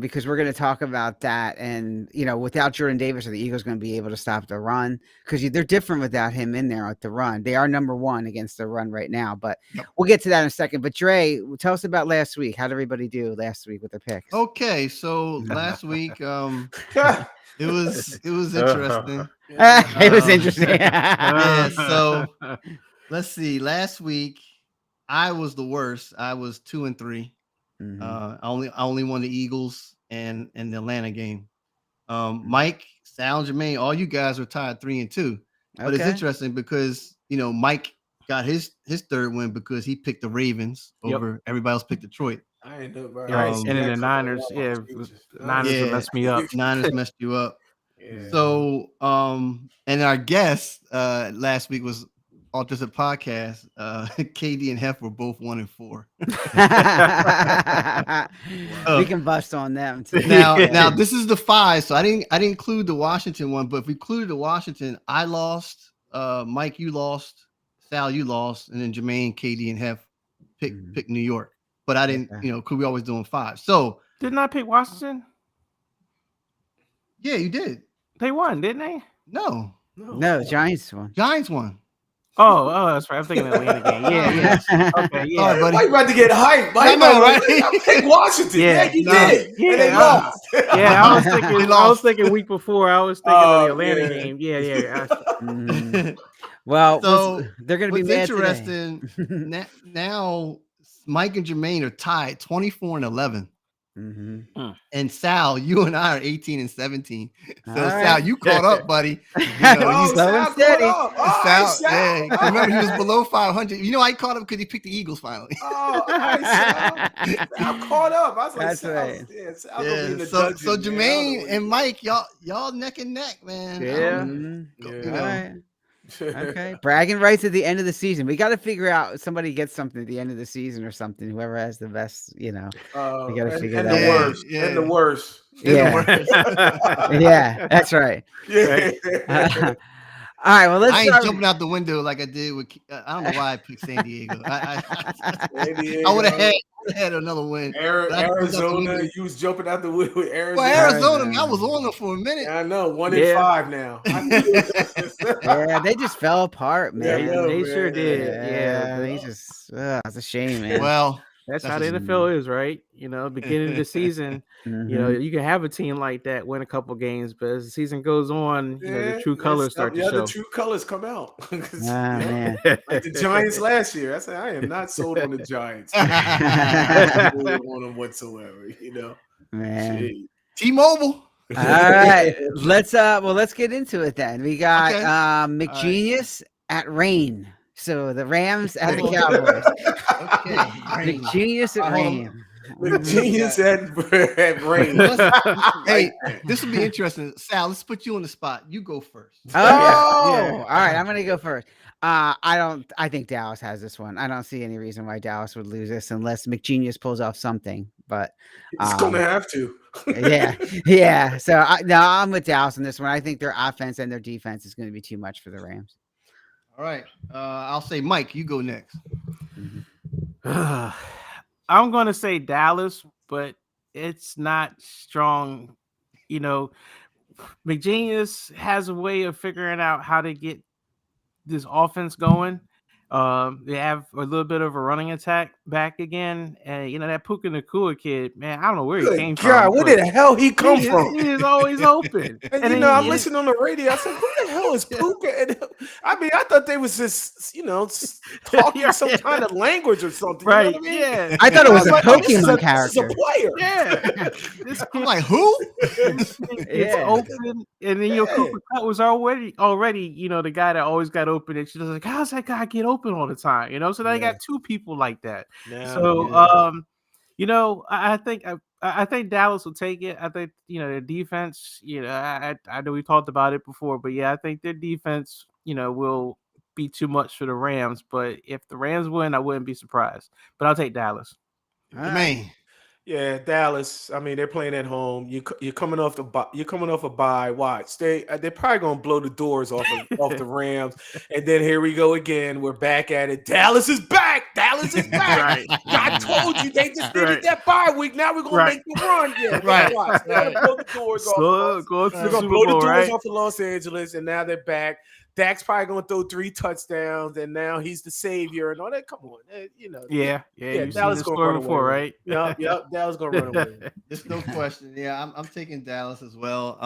S1: because we're going to talk about that, and without Jordan Davis, are the Eagles going to be able to stop the run? Because they're different without him in there at the run. They are number one against the run right now, but we'll get to that in a second. But Dre, tell us about last week. How did everybody do last week with their picks?
S4: Okay, so last week, it was interesting.
S1: It was interesting.
S4: Yeah, so let's see. Last week, I was the worst. I was 2-3.
S1: Mhm.
S4: I only won the Eagles and the Atlanta game. Mike, Sal, Jermaine, all you guys are tied 3-2. But it's
S1: Okay.
S4: interesting because Mike got his third win because he picked the Ravens over everybody else picked Detroit.
S2: I ain't know about
S3: Right,
S2: it.
S3: and then the Niners, Niners will mess me up.
S4: Niners messed you up.
S2: Yeah.
S4: So, and our guest last week was Autistic Podcast. KD and Hef were both 1-4.
S1: We can bust on them too.
S4: Now this is the 5. So I didn't include the Washington one, but if we included the Washington, I lost. Mike, you lost. Sal, you lost, and then Jermaine, KD, and Hef picked New York. But I didn't, because we always doing 5. So
S3: Didn't I pick Washington?
S4: yeah, you did.
S3: They won, didn't they?
S4: No,
S1: No, the Giants won.
S4: Giants won.
S3: Oh, that's right. I'm thinking Atlanta game. Yeah. Okay, yeah.
S4: Sorry, buddy.
S2: Why you about to get hyped?
S4: I know, right?
S2: I picked Washington.
S3: Yeah.
S2: Yeah, you
S4: No.
S2: did.
S3: Yeah,
S2: And they
S3: I-
S2: lost.
S3: Yeah, I was thinking.
S4: They
S3: I was
S4: lost.
S3: thinking week before. I was thinking of the Atlanta
S2: yeah.
S3: game. Yeah.
S1: Mhm. Well,
S4: So,
S1: they're going to be
S4: What's
S1: mad
S4: interesting
S1: today.
S4: now, Mike and Jermaine are tied 24-11.
S1: Mhm.
S4: And Sal, you and I are 18-17. So
S1: All
S4: Sal,
S1: right.
S4: you caught up, buddy.
S1: Oh,
S4: he's
S1: slow and
S2: Sal
S1: steady.
S2: caught up. Oh,
S4: Sal,
S2: Sal.
S4: yeah, remember he was below 500. I caught up because he picked the Eagles finally.
S2: Oh, Sal caught up. I was like,
S1: That's
S2: Sal,
S1: right.
S2: yeah, Sal gonna be in the
S4: So
S2: dungeon, man. I
S4: Jermaine
S2: don't
S4: and Mike, y'all neck and neck, man.
S3: Yeah.
S1: Mhm.
S2: know.
S1: All right. Okay. Bragging rights at the end of the season. We got to figure out somebody gets something at the end of the season or something. Whoever has the best, We gotta figure
S2: and
S1: that
S2: the
S1: out.
S2: worst.
S4: Yeah.
S2: And the worst.
S1: Yeah. Yeah, that's right.
S2: Yeah.
S1: All right. Well, let's
S4: I ain't
S1: start.
S4: jumping out the window like I did with. I don't know why I picked San Diego.
S2: San Diego.
S4: I would have had another win.
S2: Arizona, you was jumping out the window with Arizona.
S4: Well, Arizona, man, I was on them for a minute.
S2: I know, 1-5 now.
S1: Yeah, they just fell apart,
S2: Yeah, I
S1: man.
S2: know,
S3: They
S2: man.
S3: sure did.
S1: Yeah, they just. It's a shame, man.
S4: Well,
S3: That's
S4: That's
S3: how the
S4: just-
S3: NFL is, right? Beginning of the season,
S1: Mhm.
S3: you can have a team like that win a couple games, but as the season goes on, the true colors start to show.
S2: The true colors come out.
S1: Man.
S2: Like the Giants last year. I said, I am not sold on the Giants. I'm not sold on them whatsoever,
S1: Man.
S2: Gee.
S4: T-Mobile.
S1: All right, let's get into it then. We got
S4: Okay.
S1: McGenius at Rain. So the Rams at the Cowboys.
S4: Okay.
S1: McGenius at Rain.
S2: The genius at Rain.
S4: Hey, this will be interesting. Sal, let's put you on the spot. You go first.
S1: Oh,
S2: Yeah.
S1: all right. I'm gonna go first. I think Dallas has this one. I don't see any reason why Dallas would lose this unless McGenius pulls off something. But
S2: It's gonna have to.
S1: yeah. So I'm with Dallas on this one. I think their offense and their defense is going to be too much for the Rams.
S4: All right. I'll say Mike, you go next.
S3: I'm going to say Dallas, but it's not strong. McGenius has a way of figuring out how to get this offense going. They have a little bit of a running attack back again, and that Puka Nacua kid, man, I don't know where he came from.
S2: God, where
S3: but
S2: the hell he come
S3: he is-
S2: from?
S3: He is always open.
S2: And
S3: then
S2: I'm
S3: he-
S2: listening on the radio. I said, "Who the hell is Puka?" And I thought they was just, talking some kind of language or something. You know
S3: Right?
S2: what I mean?
S3: Yeah.
S1: I thought it was a
S2: like, oh, this is
S1: Pokemon
S2: This
S1: character.
S2: is a player.
S3: Yeah. This
S4: I'm
S3: kid
S4: like, who?
S3: it's
S1: Yeah.
S3: open, and then Cooper Kupp was already the guy that always got open, and she was like, "How's that guy get open all the time?" So now you got two people like that. I think Dallas will take it. I think their defense. I know we talked about it before, but I think their defense will be too much for the Rams. But if the Rams win, I wouldn't be surprised. But I'll take Dallas.
S1: All right.
S4: Man.
S2: Yeah, Dallas. I mean, they're playing at home. You're coming off you're coming off a bye. Watch, they're probably gonna blow the doors off the Rams, and then here we go again. We're back at it. Dallas is back. Dallas is back.
S3: Right.
S2: I told you they just needed
S3: Right.
S2: that bye week. Now we're gonna
S3: Right.
S2: make the run. Yeah,
S4: Right.
S2: watch. They're gonna blow the doors off.
S3: So, go to
S2: They're
S3: the
S2: gonna
S3: Super
S2: blow the
S3: Bowl,
S2: doors
S3: right?
S2: off of Los Angeles, and now they're back. Dak's probably gonna throw 3 touchdowns, and now he's the savior and all that. Come on,
S3: Yeah.
S2: Yeah,
S3: You've seen
S2: Dallas
S3: the
S2: gonna
S3: story
S2: run
S3: before,
S2: away.
S3: right?
S2: Yep. Dallas gonna run away.
S4: There's no question. Yeah, I'm taking Dallas as well.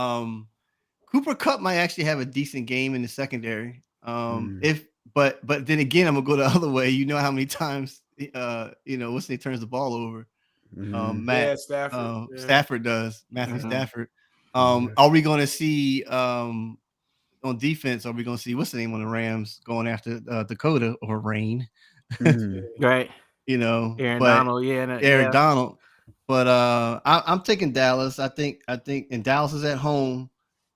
S4: Cooper Kupp might actually have a decent game in the secondary. But then again, I'm gonna go the other way. You know how many times Wesley turns the ball over. Matt
S2: Stafford.
S4: Stafford does. Matthew
S3: Mhm.
S4: Stafford. Are we gonna see on defense? Are we gonna see what's the name on the Rams going after Dakota or Rain?
S3: Right.
S4: Aaron
S3: Donald, yeah.
S4: Aaron Donald. But I'm taking Dallas. I think and Dallas is at home,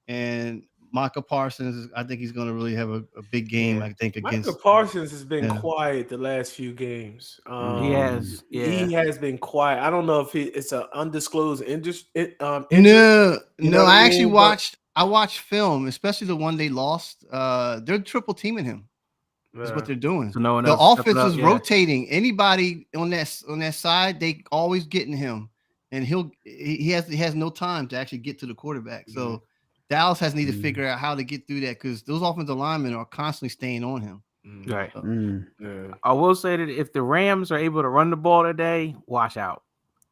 S4: and Micah Parsons. I think he's going to really have a big game.
S2: Yeah.
S4: I think against
S2: Micah Parsons has been quiet the last few games.
S3: He has. Yeah.
S2: He has been quiet. I don't know if it's an undisclosed injury.
S4: No.
S2: I
S4: actually
S2: mean?
S4: I watched film, especially the one they lost. They're triple teaming him. That's what they're doing.
S3: So no one
S4: The
S3: else
S4: offense
S3: stepping
S4: is
S3: up,
S4: rotating. Anybody on that side, they always getting him, and he has no time to actually get to the quarterback. So Dallas has need to figure out how to get through that because those offensive linemen are constantly staying on him.
S3: Right.
S2: Yeah.
S3: I will say that if the Rams are able to run the ball today, watch out.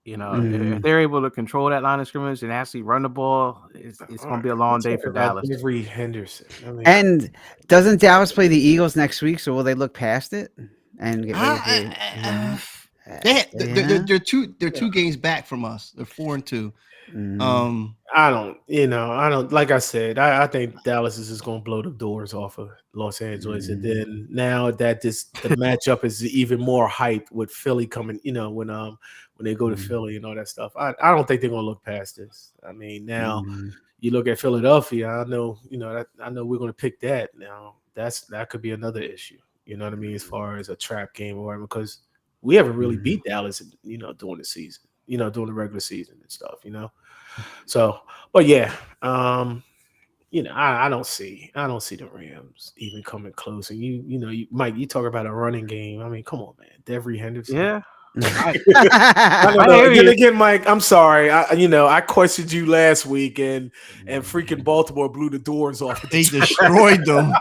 S3: If they're able to control that line of scrimmage and actually run the ball, it's going to be a long day for Dallas.
S2: Avery Henderson.
S1: And doesn't Dallas play the Eagles next week? So will they look past it and get ready to?
S4: They're two games back from us. They're 4-2.
S2: I don't like I said, I think Dallas is just gonna blow the doors off of Los Angeles. And then now that the matchup is even more hyped with Philly coming, when they go to Philly and all that stuff. I don't think they're gonna look past this. I mean, now you look at Philadelphia, I know we're gonna pick that. Now that could be another issue, you know what I mean, as far as a trap game or whatever, because we haven't really beat Dallas, during the season, during the regular season and stuff, So, but yeah, I don't see the Rams even coming close. And Mike, you talk about a running game. I mean, come on, man, Avery Henderson.
S3: Yeah.
S2: I don't know. Then again, Mike, I'm sorry. I questioned you last week, and freaking Baltimore blew the doors off.
S4: They destroyed them.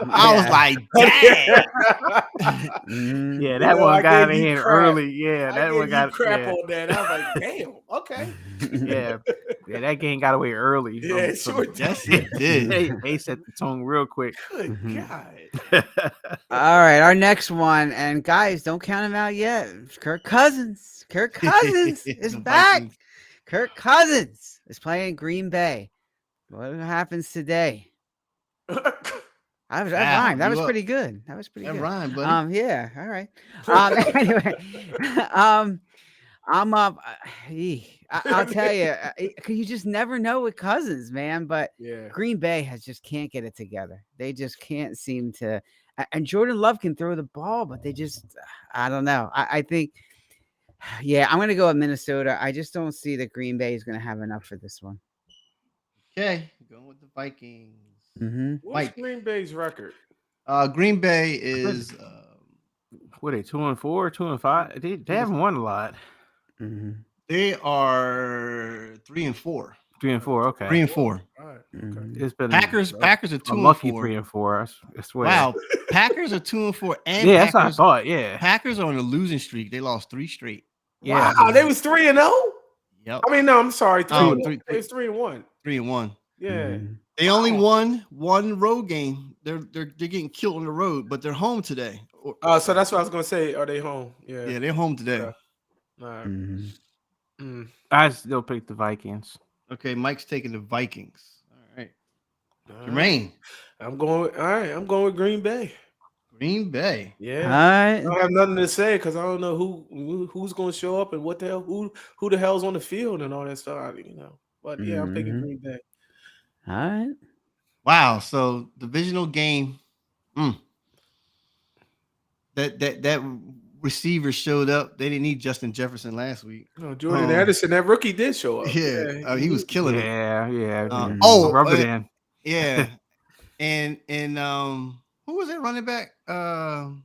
S4: I was like, dang.
S3: Yeah, that one got in here early. Yeah, that one got
S2: crap on that. I was like, damn, okay.
S3: Yeah, that game got away early.
S2: Yeah, sure did.
S4: Yes, it did.
S3: They set the tone real quick.
S2: Good God.
S1: All right, our next one, and guys, don't count him out yet. Kirk Cousins is back.
S4: Vikings.
S1: Kirk Cousins is playing Green Bay. What happens today? That rhymed. That was pretty good. That
S4: That rhymed, buddy.
S1: Yeah. All right. Anyway, I'm up. I'll tell you, you just never know with Cousins, man. But
S2: Yeah.
S1: Green Bay can't get it together. They just can't seem to. And Jordan Love can throw the ball, but they just, I don't know. I think, yeah, I'm going to go with Minnesota. I just don't see that Green Bay is going to have enough for this one.
S4: Okay, going with the Vikings.
S2: What's
S4: Mike.
S2: Green Bay's record?
S4: Green Bay is
S3: What are they, 2-4, 2-5? They haven't won a lot.
S4: they are 3-4.
S3: 3-4, okay.
S4: 3-4.
S2: All right. Okay.
S3: It's been
S4: Packers are
S3: a
S4: 2-4.
S3: lucky 3-4. I swear.
S4: Wow, Packers are 2-4, and
S3: Yeah, that's what I
S4: Packers,
S3: thought. Yeah.
S4: Packers are on a losing streak. They lost 3 straight.
S3: Yeah.
S2: Wow, they was 3-0.
S4: Yep,
S2: I mean, no, I'm sorry, 3-1.
S4: three-
S2: It's 3-1.
S4: 3-1.
S2: Yeah.
S4: They only won one road game. They're getting killed on the road, but they're home today.
S2: So that's what I was gonna say. Are they home? Yeah.
S4: Yeah, they're home today.
S2: Yeah. All right.
S3: I still pick the Vikings.
S4: Okay, Mike's taking the Vikings. All right,
S2: All right.
S4: Jermaine,
S2: I'm going with Green Bay.
S4: Green Bay.
S2: Yeah.
S1: All
S2: I
S1: right.
S2: don't have nothing to say because I don't know who's going to show up and what the hell who the hell's on the field and all that stuff. But yeah, I'm picking Green Bay.
S1: All right.
S4: Wow. So divisional game. That receivers showed up. They didn't need Justin Jefferson last week.
S2: No, Jordan Addison, that rookie did show up.
S4: Yeah, he was killing it.
S3: Yeah.
S1: Mhm.
S3: Rub it in.
S4: Yeah, and who was that running back?
S1: For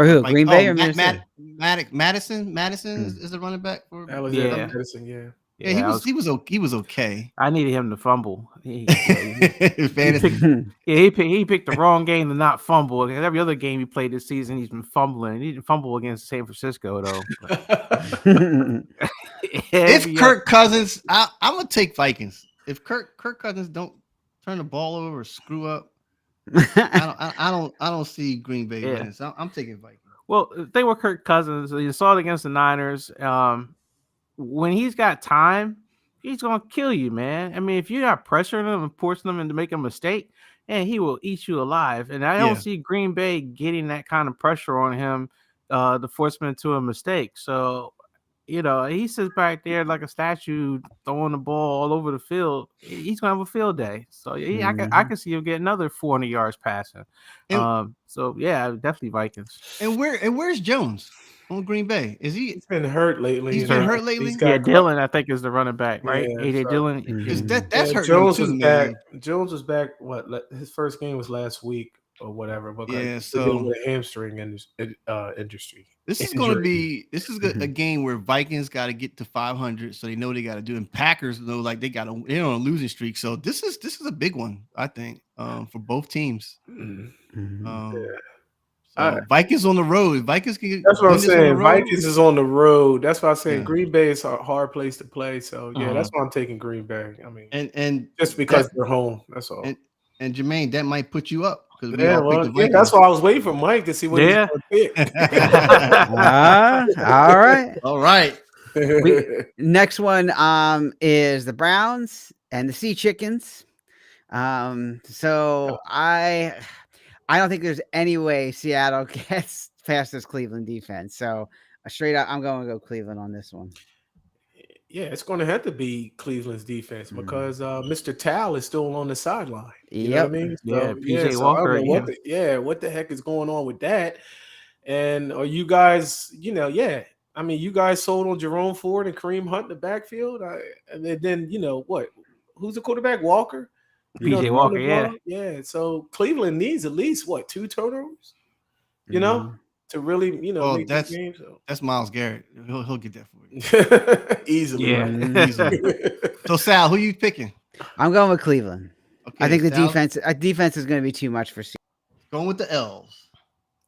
S1: who? Green Bay or
S4: Madison?
S1: Minnesota?
S4: Madison is the running back for
S2: Alexander
S3: Yeah.
S2: Madison, yeah.
S4: Yeah, he was okay.
S3: I needed him to fumble. He
S4: Fantasy.
S3: he picked the wrong game to not fumble. Because every other game he played this season, he's been fumbling. He didn't fumble against San Francisco though.
S4: If Kirk Cousins, I'm gonna take Vikings. If Kirk Cousins don't turn the ball over or screw up, I don't see Green Bay winning. So I'm taking Vikings.
S3: Well, the thing with Kirk Cousins, you saw it against the Niners. When he's got time, he's gonna kill you, man. I mean, if you're not pressuring him and forcing him into making a mistake, and he will eat you alive. And I don't see Green Bay getting that kind of pressure on him to force him into a mistake. So, he sits back there like a statue throwing the ball all over the field. He's gonna have a field day. So I can see him get another 400 yards passing. So yeah, definitely Vikings.
S4: And where's Jones on Green Bay?
S2: He's been hurt lately.
S4: He's been hurt lately.
S3: Yeah, Dillon, I think, is the running back, right?
S2: Yeah,
S3: AJ Dillon.
S4: That's hurt.
S2: Jones
S4: too,
S2: was
S4: man.
S2: back. Jones was back. His first game was last week or whatever. But
S4: so
S2: with a hamstring industry.
S4: This is going to be a game where Vikings got to get to 500, so they know they got to do. And Packers know like they're on a losing streak. So this is a big one, I think, for both teams. Vikings on the road. Vikings can.
S2: That's what I'm saying. Vikings is on the road. That's why I'm saying Green Bay is a hard place to play. So that's why I'm taking Green Bay. I mean,
S4: and
S2: just because they're home. That's all.
S4: And Jermaine, that might put you up.
S2: That's why I was waiting for Mike to see what he's going to pick.
S1: All right. Next one is the Browns and the Sea Chickens. So I don't think there's any way Seattle gets past this Cleveland defense. So straight up, I'm going to go Cleveland on this one.
S2: Yeah, it's going to have to be Cleveland's defense because Mr. Tal is still on the sideline. You know what I mean?
S3: PJ Walker.
S2: What the heck is going on with that? And are you guys, I mean, you guys sold on Jerome Ford and Kareem Hunt in the backfield. And then, what? Who's the quarterback? Walker?
S3: PJ Walker, yeah.
S2: Yeah, so Cleveland needs at least, 2 turnovers? To really, make
S4: that's
S2: the game. So.
S4: That's Myles Garrett. He'll get that for you
S2: easily.
S3: Yeah.
S4: Easily. So Sal, who you picking?
S1: I'm going with Cleveland. Okay, I think the
S4: Sal?
S1: defense is going to be too much for Seattle.
S4: Going with the L's.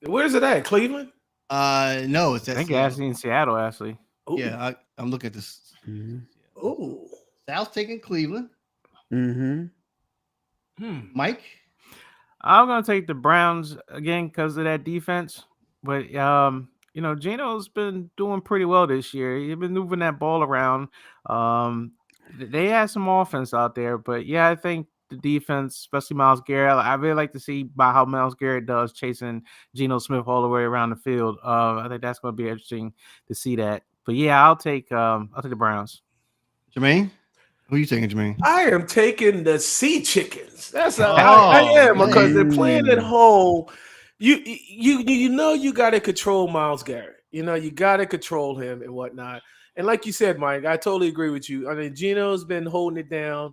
S2: Where's it at? Cleveland?
S4: No, it's at
S3: I think it's in Seattle, actually.
S2: Ooh.
S4: Yeah, I'm looking at this.
S2: Ooh.
S4: Sal's taking Cleveland.
S2: Mike?
S3: I'm going to take the Browns again because of that defense. But, Geno's been doing pretty well this year. He's been moving that ball around. They had some offense out there. But, yeah, I think the defense, especially Myles Garrett, I really like to see how Myles Garrett does chasing Geno Smith all the way around the field. I think that's going to be interesting to see that. But, yeah, I'll take the Browns.
S4: Jermaine? Who are you taking, Jermaine?
S2: I am taking the Sea Chickens. That's how I am because they're playing at home. You got to control Myles Garrett. You got to control him and whatnot. And like you said, Mike, I totally agree with you. I mean, Geno's been holding it down.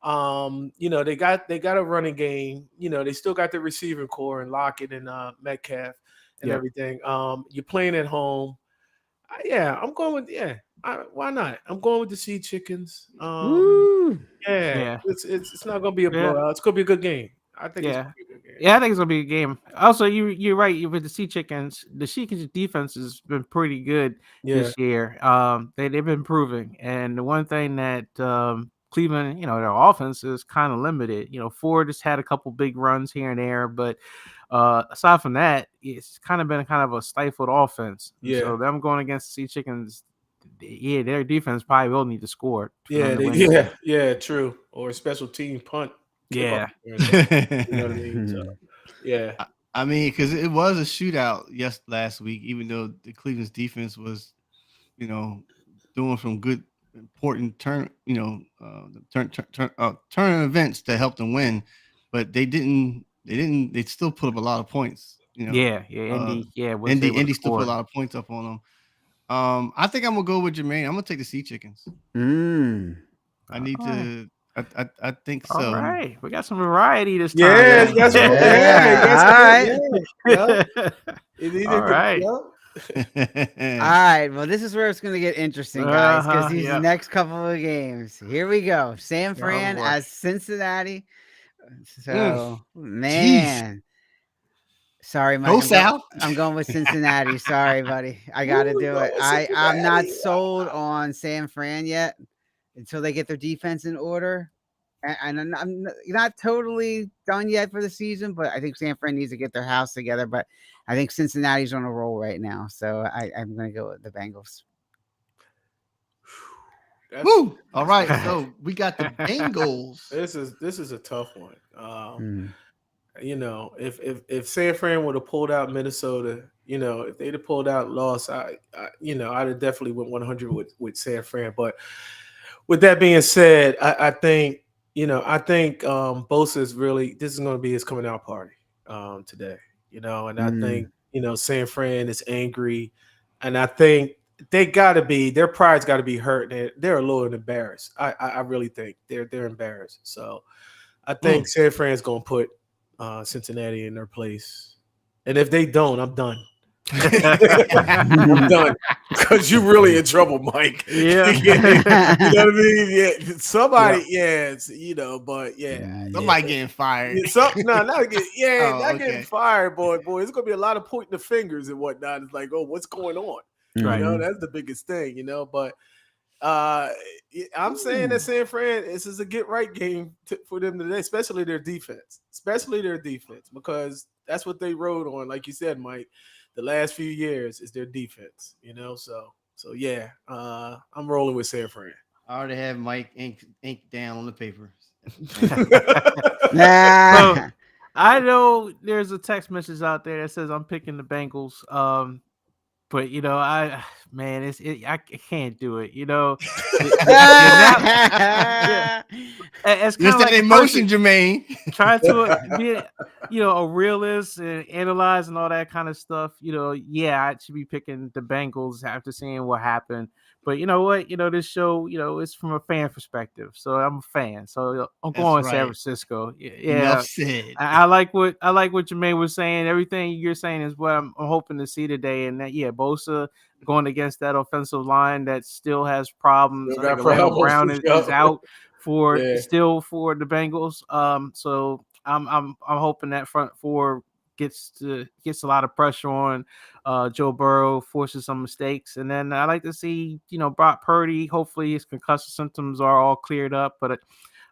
S2: They got a running game. They still got the receiving core and Lockett and Metcalf and everything. You're playing at home. I'm going with why not? I'm going with the Sea Chickens. It's not going to be a blowout. It's going to be a good game. I think it's gonna be a good game.
S3: Yeah, I think it's gonna be a game. Also, you're right with the Sea Chickens. The Sea Chickens defense has been pretty good this year. They've been improving, and the one thing that Cleveland, their offense is kind of limited. Ford just had a couple big runs here and there, but aside from that, it's kind of been a stifled offense.
S2: Yeah.
S3: So them going against the Sea Chickens, their defense probably will need to score.
S2: True. Or a special team punt.
S3: Yeah.
S2: You know what I mean? So, yeah.
S4: I mean, because it was a shootout last week, even though the Cleveland's defense was, doing some good, important turn events to help them win, but they still put up a lot of points You know,
S3: Yeah, Indy, was able to
S4: Indy still put a
S3: score.
S4: lot of points up on them. I think I'm gonna go with Jermaine. I'm gonna take the Sea Chickens. I need to. I think
S3: All
S4: so.
S3: right, we got some variety this time.
S2: Yeah,
S3: guys.
S2: that's what.
S1: Yeah,
S2: Yeah, yeah.
S3: All right.
S1: All right. Well, this is where it's going to get interesting, guys, because these
S3: Yeah.
S1: next couple of games. Here we go. San Fran
S2: boy.
S1: as Cincinnati. So,
S4: Jeez.
S1: man. Sorry,
S4: Go
S1: Mike.
S4: South.
S1: I'm going with Cincinnati. Sorry, buddy. I got to do it. I'm not sold on San Fran yet until they get their defense in order. And I'm not totally done yet for the season, but I think San Fran needs to get their house together. But I think Cincinnati's on a roll right now, so I'm going to go with the Bengals.
S4: Woo! All right, so we got the Bengals.
S2: This is a tough one. You know, if San Fran would have pulled out Minnesota, you know, if they'd have pulled out loss, I'd have definitely went 100 with San Fran. But with that being said, I think Bosa is really, this is going to be his coming out party today, you know, and I think, you know, San Fran is angry, and I think their pride's got to be hurt. They're a little embarrassed. I really think they're embarrassed. So I think San Fran's going to put Cincinnati in their place, and if they don't, I'm done. I'm done, because you're really in trouble, Mike.
S3: Yeah.
S2: You know what I mean? Yeah, somebody, you know, but
S4: Somebody getting fired.
S2: Not getting fired, boy. It's gonna be a lot of pointing the fingers and whatnot. It's like, oh, what's going on?
S3: Right.
S2: You know, that's the biggest thing, you know. But I'm saying that San Fran, this is a get right game for them today, especially their defense, because that's what they rode on, like you said, Mike. The last few years is their defense, you know. So yeah, I'm rolling with San Fran.
S4: I already have Mike ink down on the paper.
S1: Nah.
S3: I know there's a text message out there that says I'm picking the Bengals. But you know, I can't do it. You know, it's kind of like
S4: emotion, Jermaine.
S3: Trying to be, you know, a realist and analyze and all that kind of stuff. You know, yeah, I should be picking the Bengals after seeing what happened. But you know what? You know, this show, you know, it's from a fan perspective. So I'm a fan. So I'm going with San Francisco. Yeah.
S4: Enough said.
S3: I like what Jermaine was saying. Everything you're saying is what I'm hoping to see today. And that, Bosa going against that offensive line that still has problems. I think Brown is out for the Bengals. So I'm hoping that front four gets a lot of pressure on Joe Burrow, forces some mistakes, and then I like to see, you know, Brock Purdy. Hopefully his concussive symptoms are all cleared up, but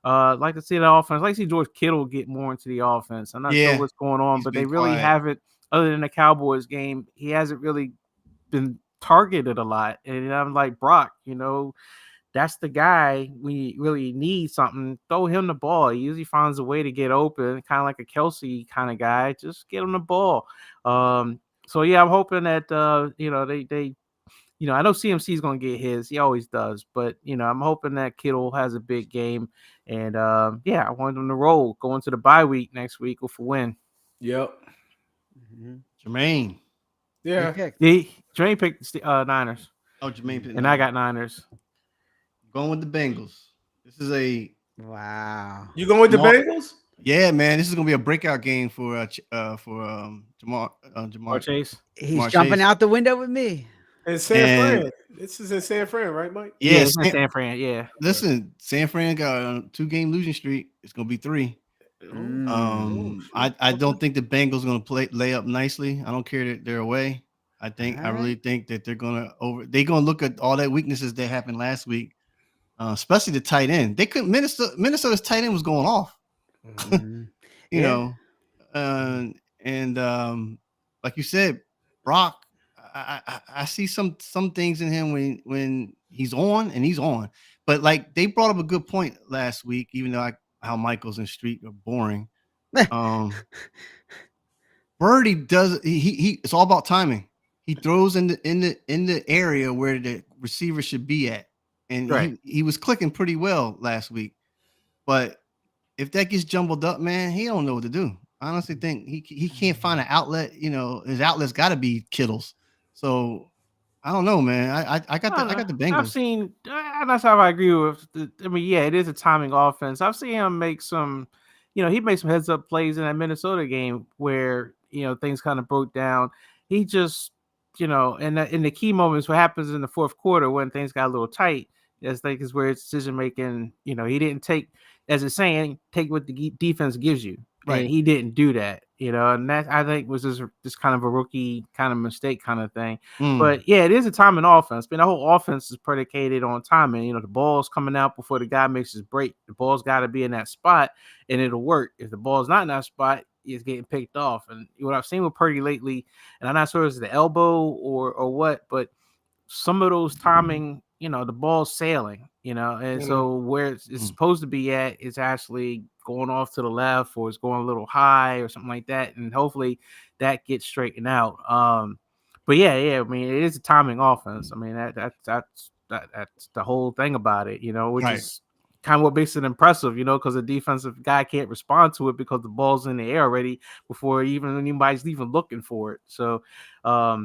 S3: I'd like to see the offense. I'd like to see George Kittle get more into the offense. I'm not sure what's going on, but they really haven't, other than the Cowboys game, he hasn't really been targeted a lot. And I'm like, Brock, you know, that's the guy we really need something. Throw him the ball. He usually finds a way to get open, kind of like a Kelsey kind of guy. Just get him the ball. So yeah, I'm hoping that you know, they you know, I know CMC is going to get his. He always does, but you know, I'm hoping that Kittle has a big game, and I want them to roll, go into the bye week next week with a win.
S2: Yep.
S4: Jermaine.
S2: Yeah.
S3: Jermaine picked Niners.
S4: Oh, Jermaine picked
S3: and I got Niners.
S4: Going with the Bengals. This is
S1: wow.
S2: You going with the Bengals?
S4: Yeah, man. This is gonna be a breakout game for Jamar
S3: Chase.
S1: He's jumping out the window with me.
S2: In San Fran. This is in San Fran, right, Mike?
S3: Yeah, it's in San Fran. Yeah.
S4: Listen, San Fran got a 2-game losing streak. It's gonna be 3. I don't think the Bengals are gonna lay up nicely. I don't care that they're away. I really think that they're gonna look at all that weaknesses that happened last week. Especially the tight end. They couldn't. Minnesota's tight end was going off. You know, and like you said, Brock. I see some things in him when he's on, but like they brought up a good point last week. Even though how Michaels and Street are boring, Birdie does. He it's all about timing. He throws in the area where the receiver should be at. And he was clicking pretty well last week. But if that gets jumbled up, man, he don't know what to do. I honestly think he can't find an outlet. You know, his outlet's got to be Kittle's. So I don't know, man. I got the Bengals.
S3: I've seen, and that's how I agree with. I mean, yeah, it is a timing offense. I've seen him make some, he made some heads up plays in that Minnesota game where things kind of broke down. He just, in the key moments, what happens in the fourth quarter when things got a little tight, I think is where his decision making. He didn't take, as it's saying, take what the defense gives you.
S4: Right.
S3: And he didn't do that, and that I think was just kind of a rookie kind of mistake kind of thing. But yeah, it is a timing offense. I mean, the whole offense is predicated on timing. The ball's coming out before the guy makes his break. The ball's got to be in that spot, and it'll work. If the ball's not in that spot, it's getting picked off. And what I've seen with Purdy lately, and I'm not sure if it's the elbow or what, but some of those timing, the ball's sailing, and so where it's supposed to be at is actually going off to the left, or it's going a little high or something like that. And hopefully that gets straightened out. But yeah. I mean, it is a timing offense. I mean, that's the whole thing about it, which is kind of what makes it impressive, because the defensive guy can't respond to it because the ball's in the air already before even anybody's even looking for it. So, I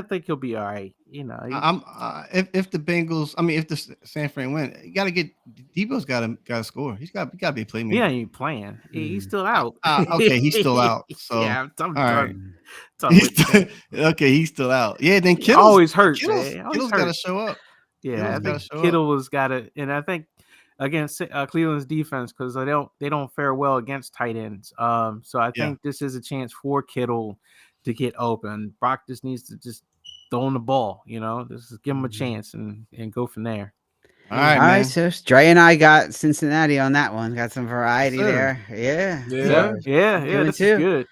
S3: think he'll be all right.
S4: If the Bengals, I mean, if the San Fran win, you got to get Debo's got to score. He's got to be a playmaker.
S3: Yeah, he's playing. He's still out.
S4: Okay, he's still out. So
S3: yeah, I'm
S4: done. Okay, he's still out. Yeah, then Kittle's
S3: always hurt.
S4: Kittle's got to show up.
S3: Yeah, I think Kittle has got to, and I think against Cleveland's defense, because they don't fare well against tight ends. So I think this is a chance for Kittle to get open. Brock just needs to just throw him the ball, just give him a chance and go from there.
S4: All right,
S1: so Dre and I got Cincinnati on that one. Got some variety there. Yeah.
S3: This is good.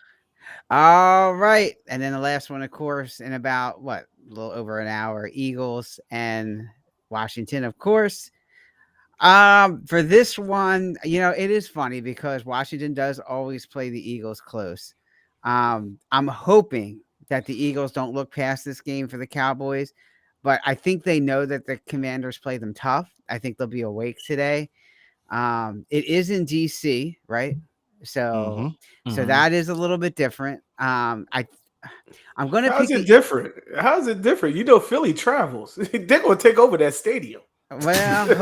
S1: All right. And then the last one, of course, in about a little over an hour, Eagles and Washington, of course. For this one, it is funny because Washington does always play the Eagles close. I'm hoping that the Eagles don't look past this game for the Cowboys, but I think they know that the Commanders play them tough. I think they'll be awake today. It is in DC, right? So, so that is a little bit different. I'm going to.
S2: How's it different? How's it different? Philly travels. They're going to take over that stadium.
S1: Well,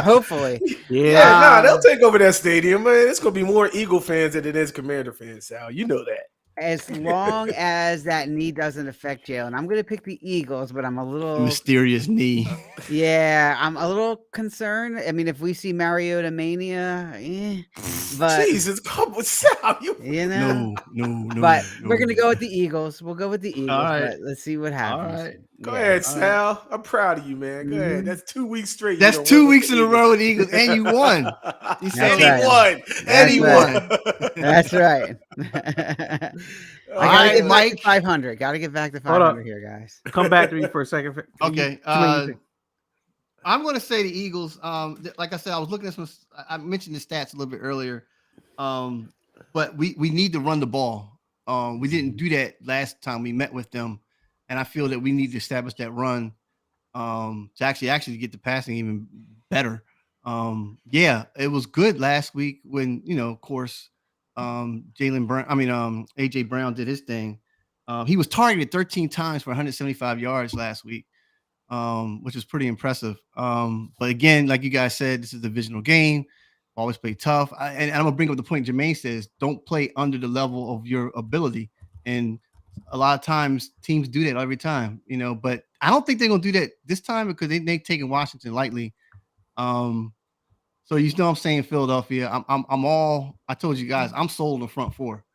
S1: hopefully.
S2: They'll take over that stadium, man. It's going to be more Eagle fans than it is Commander fans, Sal. You know that.
S1: As long as that knee doesn't affect Jalen, I'm going to pick the Eagles, but I'm a little
S4: mysterious knee.
S1: Yeah, I'm a little concerned. I mean, if we see Mariota mania, but
S2: Jesus, come with Sal.
S4: No.
S1: But we're going to go with the Eagles. We'll go with the Eagles.
S4: Right.
S1: But let's see what happens.
S4: All right.
S2: Go ahead, Sal. Right. I'm proud of you, man. Go ahead. That's 2 weeks straight.
S4: That's 2 weeks in a row with Eagles, and you won.
S2: You said he won. And he won.
S1: That's right.
S4: All right, Mike.
S1: 500. Got to get back to 500 here, guys.
S3: Come back to me for a second.
S4: Okay. I'm going to say the Eagles. Like I said, I was looking at some. I mentioned the stats a little bit earlier, but we need to run the ball. We didn't do that last time we met with them. And I feel that we need to establish that run to actually get the passing even better. It was good last week when, of course, AJ Brown did his thing. He was targeted 13 times for 175 yards last week, which is pretty impressive. But again, like you guys said, this is a divisional game. Always play tough. And I'm going to bring up the point Jermaine says, don't play under the level of your ability. And a lot of times teams do that every time, but I don't think they're going to do that this time because they've taken Washington lightly. So I'm saying Philadelphia, I told you guys, I'm sold on the front four.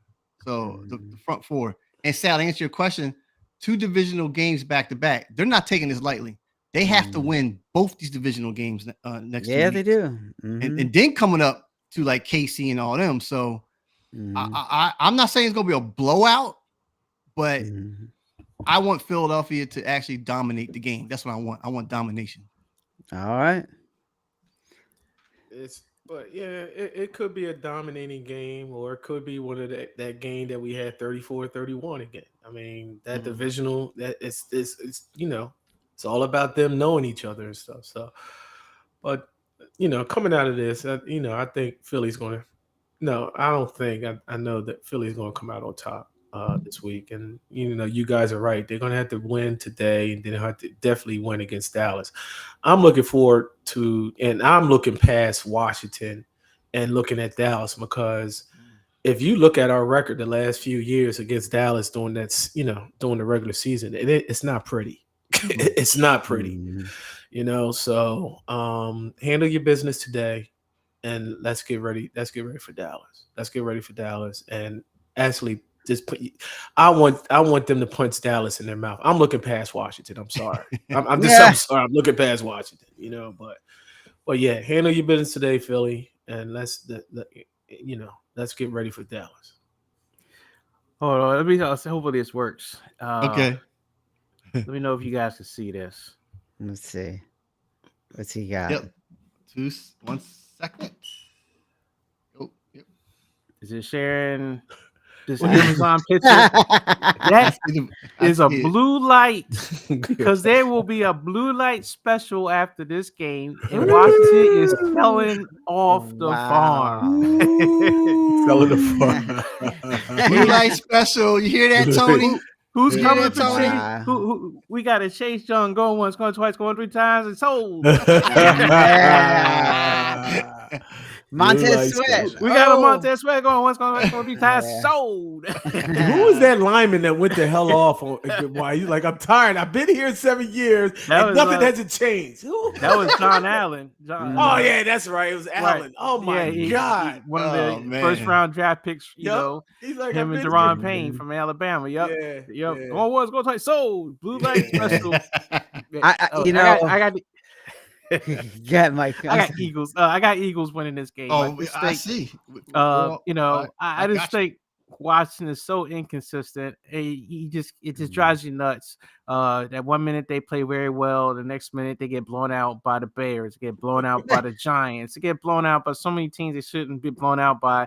S4: So the front four. And Sal, to answer your question, 2 divisional games back to back. They're not taking this lightly. They have to win both these divisional games next year.
S1: Yeah, they do.
S4: And then coming up to like KC and all them. So I'm not saying it's going to be a blowout, but I want Philadelphia to actually dominate the game. That's what I want. I want domination.
S1: All right.
S2: It could be a dominating game, or it could be one of that game that we had 34-31 again. I mean, that divisional, that it's it's all about them knowing each other and stuff. So, but coming out of this, I think Philly's going to No, I don't think. I know that Philly's going to come out on top this week, and you guys are right. They're going to have to win today, and then have to definitely win against Dallas. I'm looking forward to, and I'm looking past Washington and looking at Dallas, because if you look at our record the last few years against Dallas during during the regular season, it's not pretty. It's not pretty, So handle your business today, and let's get ready. Let's get ready for Dallas. Let's get ready for Dallas, and actually just I want them to punch Dallas in their mouth. I'm looking past Washington. I'm sorry. I'm sorry. I'm looking past Washington. But yeah, handle your business today, Philly, and let's get ready for Dallas.
S3: Hold on, let me hopefully this works.
S4: Okay.
S3: Let me know if you guys can see this.
S1: Let's see. What's he got?
S4: Yep. 1 second. Oh, yep.
S3: Is it sharing this Amazon picture? That is a blue light, because there will be a blue light special after this game, and Washington is selling off the farm.
S2: Selling the farm.
S4: Blue light special. You hear that, Tony?
S3: Who's coming to
S4: Tony?
S3: Chase? Who we got a Chase Young going once, going twice, going 3 times, and sold.
S1: Montez Sweat.
S3: We got a Montez Sweat going once, going twice, going 3 times, sold.
S2: Who was that lineman that went the hell off? Why he's like, I'm tired. I've been here 7 years, and nothing hasn't changed.
S3: That was John Allen.
S2: Oh yeah, that's right. It was Allen. Right. Oh my God,
S3: one of the first round draft picks. He's like, him and Deron Payne from Alabama. Yep. Going once, going twice, sold. Blue light special. I got.
S1: Yeah, Mike.
S3: I got Eagles. I got Eagles winning this game.
S4: I see.
S3: I just think Watson is so inconsistent. It just drives you nuts. That 1 minute they play very well, the next minute they get blown out by the Bears, get blown out by the Giants, they get blown out by so many teams they shouldn't be blown out by.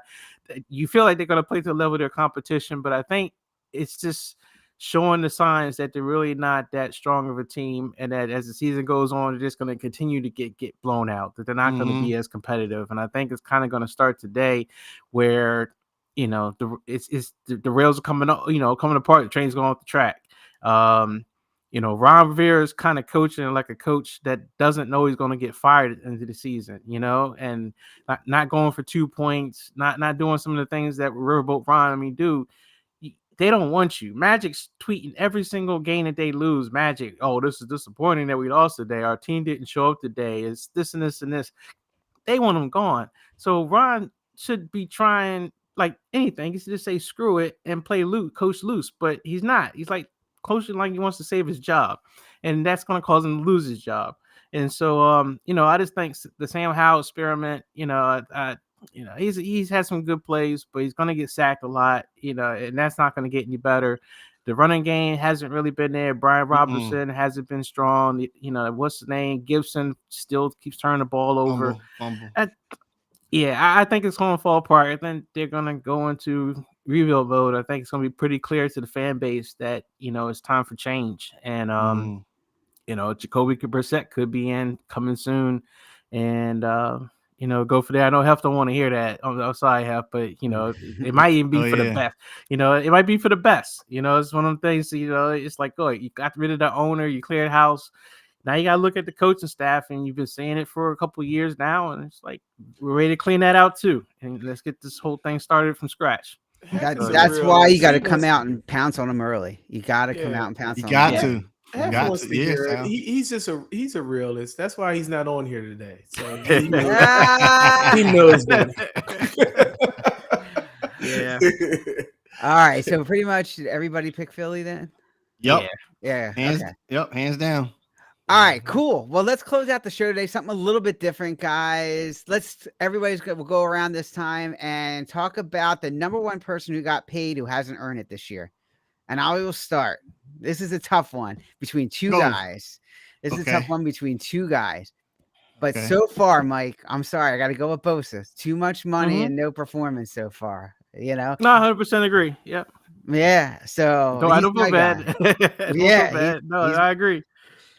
S3: You feel like they're going to play to the level of their competition, but I think it's just showing the signs that they're really not that strong of a team, and that as the season goes on, they're just going to continue to get blown out, that they're not going to be as competitive. And I think it's kind of going to start today, where the rails are coming apart, the train's going off the track. Ron Rivera is kind of coaching like a coach that doesn't know he's going to get fired into the season, and not going for 2 points, not doing some of the things that Riverboat Ron do. They don't want you. Magic's tweeting every single game that they lose. Magic, oh, this is disappointing that we lost today. Our team didn't show up today. It's this and this and this. They want them gone. So Ron should be trying like anything. He should just say screw it and play loose, coach loose. But he's not. He's like coaching like he wants to save his job, and that's going to cause him to lose his job. And so, I just think the Sam Howell experiment, he's had some good plays, but he's going to get sacked a lot, and that's not going to get any better. The running game hasn't really been there. Brian Robinson hasn't been strong. What's his name? Gibson still keeps turning the ball over. I think it's going to fall apart. I think they're going to go into rebuild mode. I think it's going to be pretty clear to the fan base that, it's time for change. And, Jacoby Brissett could be coming soon. And, go for that. I know Hef don't want to hear that. I'm sorry, Hef, but it might even be for the best. It might be for the best. It's one of them things. It's like, you got rid of the owner, you cleared house. Now you got to look at the coaching staff, and you've been saying it for a couple of years now, and it's like we're ready to clean that out too, and let's get this whole thing started from scratch.
S1: That's why you got to come out and pounce on them early. You got to come out and pounce on them.
S2: He's a realist. That's why he's not on here today. So he knows that.
S3: Yeah.
S1: All right. So pretty much everybody pick Philly then?
S4: Yep.
S1: Yeah.
S4: Hands down.
S1: All right, cool. Well, let's close out the show today. Something a little bit different, guys. We'll go around this time and talk about the number one person who got paid who hasn't earned it this year. And I will start. This is a tough one between two guys. This is a tough one between two guys. But so far, Mike, I'm sorry. I got to go with Bosa. Too much money and no performance so far.
S3: No, 100% agree. Yep.
S1: Yeah. So
S3: I don't feel bad. I agree.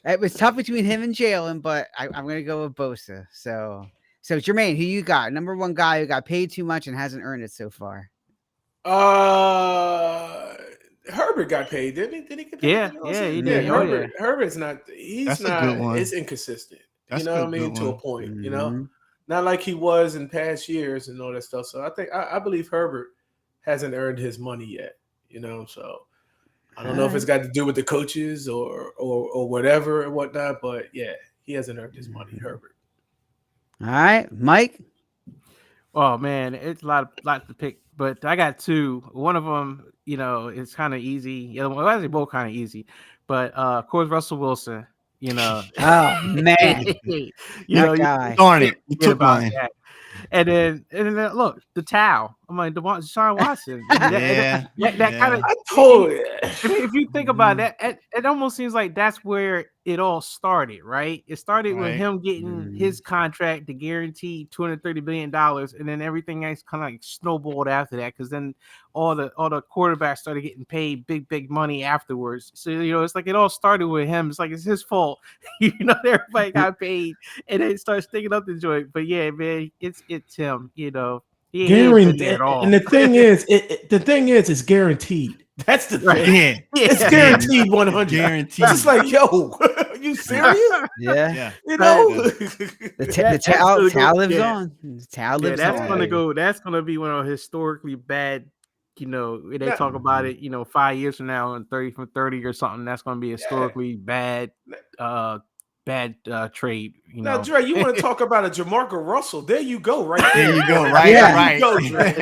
S1: It was tough between him and Jalen, but I'm going to go with Bosa. So So Jermaine, who you got? Number one guy who got paid too much and hasn't earned it so far.
S2: Herbert got paid, didn't he? Did he get paid?
S3: Yeah, he did.
S1: Yeah.
S3: Oh, yeah.
S2: Herbert's not. He's
S4: That's a
S2: not.
S4: good one.
S2: It's inconsistent.
S4: That's
S2: you know
S4: a
S2: what I mean?
S4: good
S2: To a
S4: one.
S2: point. You know,
S1: Mhm.
S2: not like he was in past years and all that stuff. So I believe Herbert hasn't earned his money yet. You know, so I don't know if it's got to do with the coaches or whatever and whatnot. But yeah, he hasn't earned his money, Herbert.
S1: All right, Mike.
S3: Oh man, it's a lot to pick, but I got two. One of them, it's kind of easy. The other one, well, they're both kind of easy, but of course Russell Wilson.
S1: Oh man,
S3: you
S1: that guy.
S4: Darn it, you
S3: forget
S4: took
S3: about
S4: mine.
S3: that. And then look, the towel. I'm like Deshaun Watson. I mean, that kind of.
S2: I told you.
S3: If you think about that, it almost seems like that's where it all started, right? It started with
S4: Right.
S3: him getting his contract, the guaranteed $230 billion, and then everything else kind of like snowballed after that, because then all the quarterbacks started getting paid big money afterwards. So it's like it all started with him. It's like it's his fault, everybody got paid, and then it starts sticking up the joint. But yeah, man, it's him. He ain't been there at all.
S2: And the thing is, it's guaranteed. That's the thing.
S4: Yeah,
S2: It's guaranteed 100.
S4: guaranteed.
S2: It's just like, yo, are you serious?
S1: Yeah,
S4: Yeah.
S2: You know?
S1: the towel lives on. The towel lives
S3: that's
S1: on.
S3: gonna go. That's gonna be one of historically bad. They talk about it. 5 years from now, and 30 from 30 or something. That's gonna be historically bad. Trade.
S2: Now, Dre, you want to talk about a Jamarcus Russell? There you go, right there.
S4: There you go, right?
S1: Yeah.
S4: Right.
S2: There you go, Dre.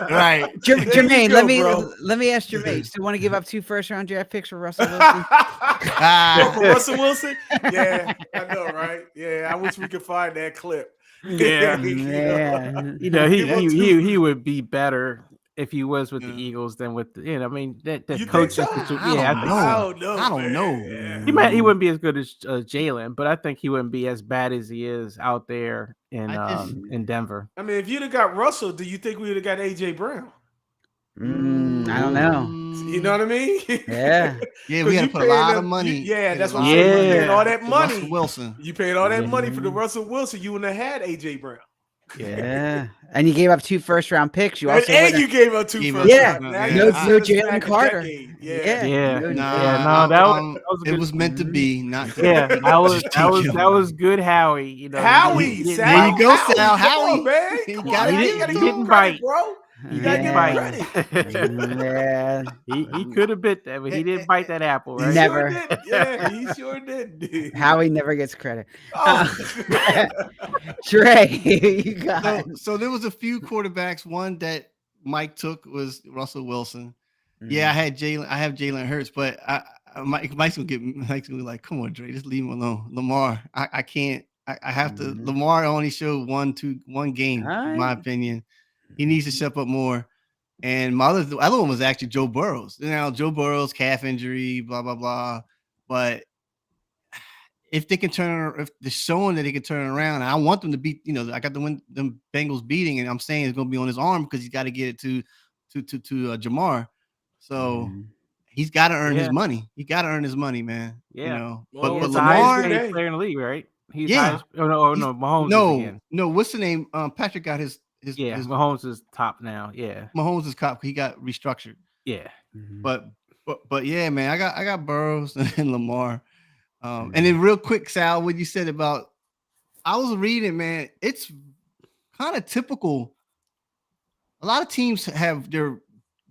S4: Right.
S1: Jermaine,
S2: There you go, bro.
S1: let me ask Jermaine. Still want to give up 2 first-round draft picks for Russell Wilson?
S2: For Russell Wilson? Yeah, I know, right? Yeah, I wish we could find that clip.
S3: Yeah.
S1: Man.
S3: He would be better if he was with the Eagles than with the, that
S2: You
S3: coaching
S2: think so?
S3: situation. Yeah,
S4: I don't know.
S2: Yeah.
S3: he wouldn't be as good as Jalen, but I think he wouldn't be as bad as he is out there in Denver.
S2: I mean, if you'd have got Russell, do you think we would have got AJ Brown?
S1: I don't know.
S2: You know what I mean?
S1: Yeah.
S4: Yeah, we had to put a lot of money.
S2: That's what
S3: I'm
S2: I'm
S3: saying.
S2: saying. You paid all that
S4: for
S2: money.
S4: Russell Wilson.
S2: You paid all that money for the Russell Wilson. You wouldn't have had AJ Brown.
S1: Yeah. And you gave up 2 first-round picks. You also
S2: And you gave up 2
S4: Gave
S2: first
S4: up
S1: Yeah.
S2: rounds.
S4: two.
S2: Now
S4: Yeah.
S2: you
S1: No
S2: got
S1: Jalen
S2: back a
S1: Carter.
S2: decade.
S1: Yeah.
S4: Nah,
S3: that was a
S4: it
S3: good,
S4: was meant to be. Not to
S3: yeah,
S4: just take him.
S3: that was good, Howie.
S2: Howie,
S3: he
S2: Sal,
S4: There you go,
S2: Howie,
S4: Sal.
S2: come
S4: Howie.
S2: on, man.
S4: He
S2: Come
S4: got
S2: on,
S4: it.
S2: you
S3: He
S2: gotta give
S3: didn't
S2: him
S3: bite.
S2: credit, bro. You gotta give him credit.
S1: Yeah.
S3: he could have bit that, but he didn't bite that apple,
S2: He
S3: right?
S1: Never.
S2: sure did. Yeah, he sure did.
S1: Howie never gets credit.
S2: Oh.
S1: Trey, you got.
S4: So there was a few quarterbacks. One that Mike took was Russell Wilson. Yeah, I have Jalen Hurts, but Mike's gonna be like, come on, Dre, just leave him alone. Lamar, I can't. I have to. Lamar only showed one game, in my opinion. He needs to step up more. And my other one was actually Joe Burrows. Now Joe Burrows, calf injury, blah blah blah. But if they can if they're showing that they can turn it around, and I want them to beat. I got them Bengals beating, and I'm saying it's going to be on his arm because he's got to get it to Jamar. So he's got to earn his money. He got to earn his money, man.
S3: Yeah.
S2: Well,
S3: He's
S4: but
S3: the highest
S4: Lamar,
S3: paid player in the league, right? He's
S4: Yeah.
S3: highest. Oh no, Mahomes. Again.
S4: no. What's the name? Patrick got his
S3: Mahomes is top now. Yeah.
S4: Mahomes is cop. He got restructured.
S3: Yeah.
S4: But yeah, man, I got Burrows and Lamar. And then real quick, Sal, what you said about, I was reading, man, it's kind of typical. A lot of teams have their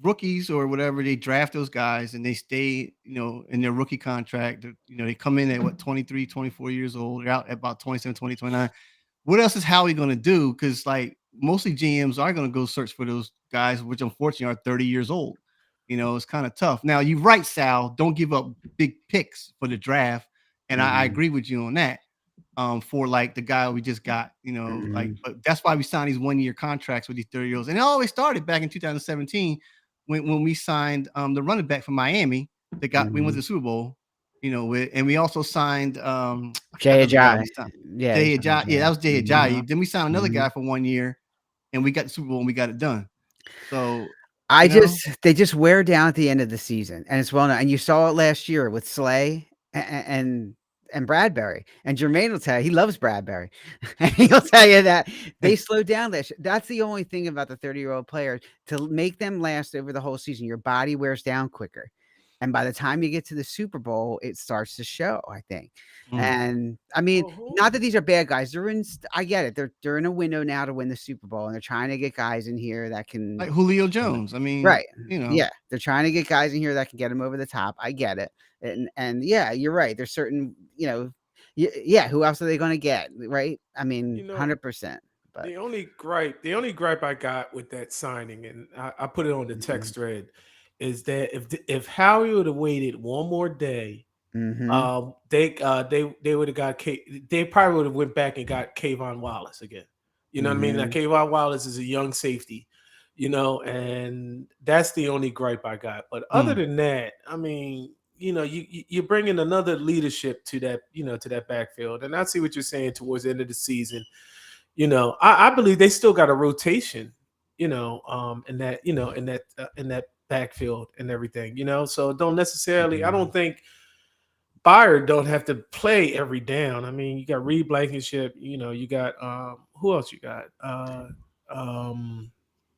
S4: rookies or whatever, they draft those guys and they stay, in their rookie contract. They come in at 23, 24 years old. They're out at about 27, 20, 29. What else is Howie going to do? Because mostly GMs are going to go search for those guys, which unfortunately are 30 years old. It's kind of tough. Now, you're right, Sal. Don't give up big picks for the draft. And I agree with you on that. For the guy we just got, but that's why we signed these 1-year contracts with these 30-year-olds. And it always started back in 2017 when we signed the running back from Miami that we went to the Super Bowl, and we also signed
S1: Jay Ajayi.
S4: Jay Ajayi. Yeah, that was Jay Ajayi. Then we signed another guy for 1 year, and we got the Super Bowl and we got it done. So they just wear down at the end of the season, and it's well known. And you saw it last year with Slay and
S1: and Bradbury. And Jermaine will tell you he loves Bradbury. And he'll tell you that they slowed down that. That's the only thing about the 30-year-old players to make them last over the whole season. Your body wears down quicker. And by the time you get to the Super Bowl, it starts to show, I think. And I mean, not that these are bad guys. I get it. They're in a window now to win the Super Bowl, and they're trying to get guys in here that can,
S4: like Julio Jones. I mean,
S1: right.
S4: Yeah,
S1: they're trying to get guys in here that can get them over the top. I get it. And yeah, you're right. There's certain, who else are they going to get? Right. I mean, 100%. But
S2: the only gripe I got with that signing, and I put it on the text thread, is that if Howie would have waited one more day, they would have got they probably would have went back and got Kayvon Wallace again. You know what I mean? Now, Kayvon Wallace is a young safety, and that's the only gripe I got. But other than that, I mean, you're bringing another leadership to that, to that backfield. And I see what you're saying towards the end of the season. I believe they still got a rotation, in that backfield and everything, so don't necessarily, I don't think Byard don't have to play every down. I mean, you got Reed Blankenship, you got who else you got?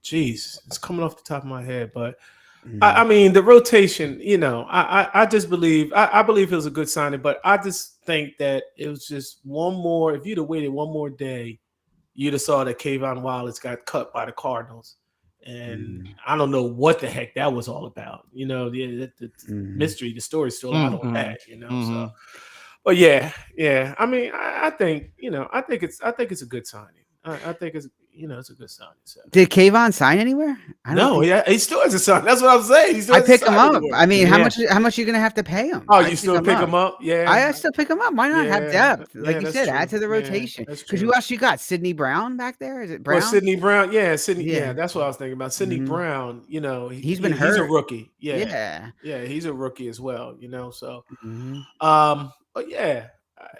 S2: It's coming off the top of my head, but I mean the rotation, I just believe I believe it was a good signing, but I just think that it was just one more. If you'd have waited one more day, you'd have saw that Kayvon Wallace got cut by the Cardinals. And I don't know what the heck that was all about. The mystery, the story's still out on that, So, but yeah. I mean, I think it's a good signing. I think it's it's a good signing. So.
S1: Did Kayvon sign anywhere?
S2: No, he still has a sign. That's what I'm saying.
S1: I pick him up. Anymore. I mean, how much are you gonna have to pay him?
S2: Oh, you still pick him up? Yeah,
S1: I still pick him up. Why not have depth? Like you said, true. Add to the rotation. Because who else you got? Sidney Brown back there? Is it Brown?
S2: Well, Sidney Brown. Yeah, Sidney. Yeah, that's what I was thinking about. Sidney Brown. He's been hurt. He's a rookie. Yeah, he's a rookie as well. So, but yeah.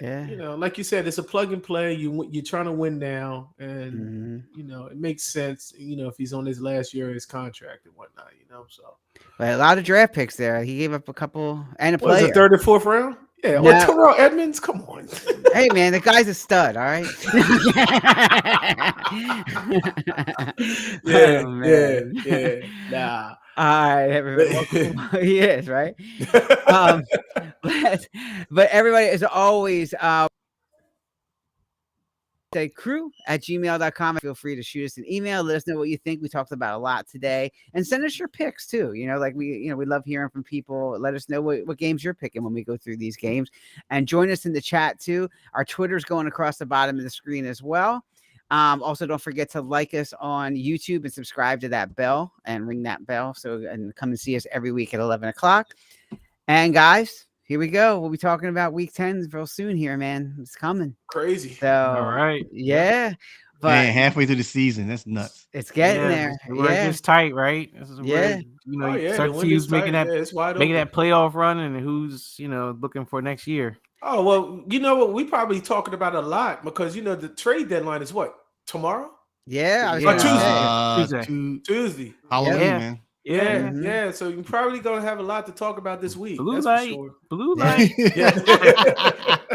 S2: Like you said, it's a plug and play. You're trying to win now, and it makes sense. If he's on his last year of his contract and whatnot, So,
S1: but a lot of draft picks there. He gave up a couple and a player.
S2: Was it third or fourth round? Yeah. Well, Terrell Edmonds, come on.
S1: Hey man, the guy's a stud. All right.
S2: Yeah. Nah.
S1: All right, everybody. He is right. But everybody, as always, say crew@gmail.com. Feel free to shoot us an email. Let us know what you think. We talked about a lot today, and send us your picks too. Like we love hearing from people. Let us know what games you're picking when we go through these games, and join us in the chat too. Our Twitter's going across the bottom of the screen as well. Also, don't forget to like us on YouTube and subscribe to that bell and ring that bell. And come and see us every week at 11 o'clock. And here we go. We'll be talking about week 10 real soon here, man. It's coming.
S2: Crazy.
S1: So,
S3: all right.
S1: Yeah.
S4: But man, halfway through the season, that's nuts.
S1: It's getting there.
S3: We're just tight, right? This is where, start to see who's making that playoff run and who's, looking for next year.
S2: Oh, well, you know what? We probably talking about a lot because, the trade deadline is what? Tomorrow?
S1: Yeah. I was
S2: Tuesday.
S4: Halloween, man.
S2: Yeah. So you're probably going to have a lot to talk about this week.
S3: Blue light.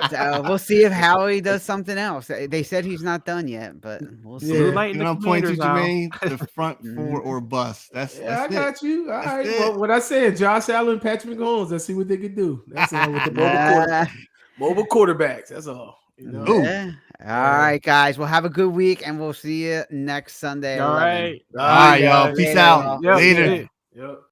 S1: So we'll see if Howie does something else. They said he's not done yet, but we'll see.
S3: Blue light.
S4: I'm pointing to Jermaine, the front four or bust. That's
S2: I got you. All right. Well, what I said, Josh Allen, Patrick Mahomes. Let's see what they can do. That's all with the mobile quarterbacks. That's all.
S1: Yeah. All right, guys. Well, have a good week, and we'll see you next Sunday.
S3: All right.
S4: All right, y'all. Peace out.
S3: Later.
S2: Yep.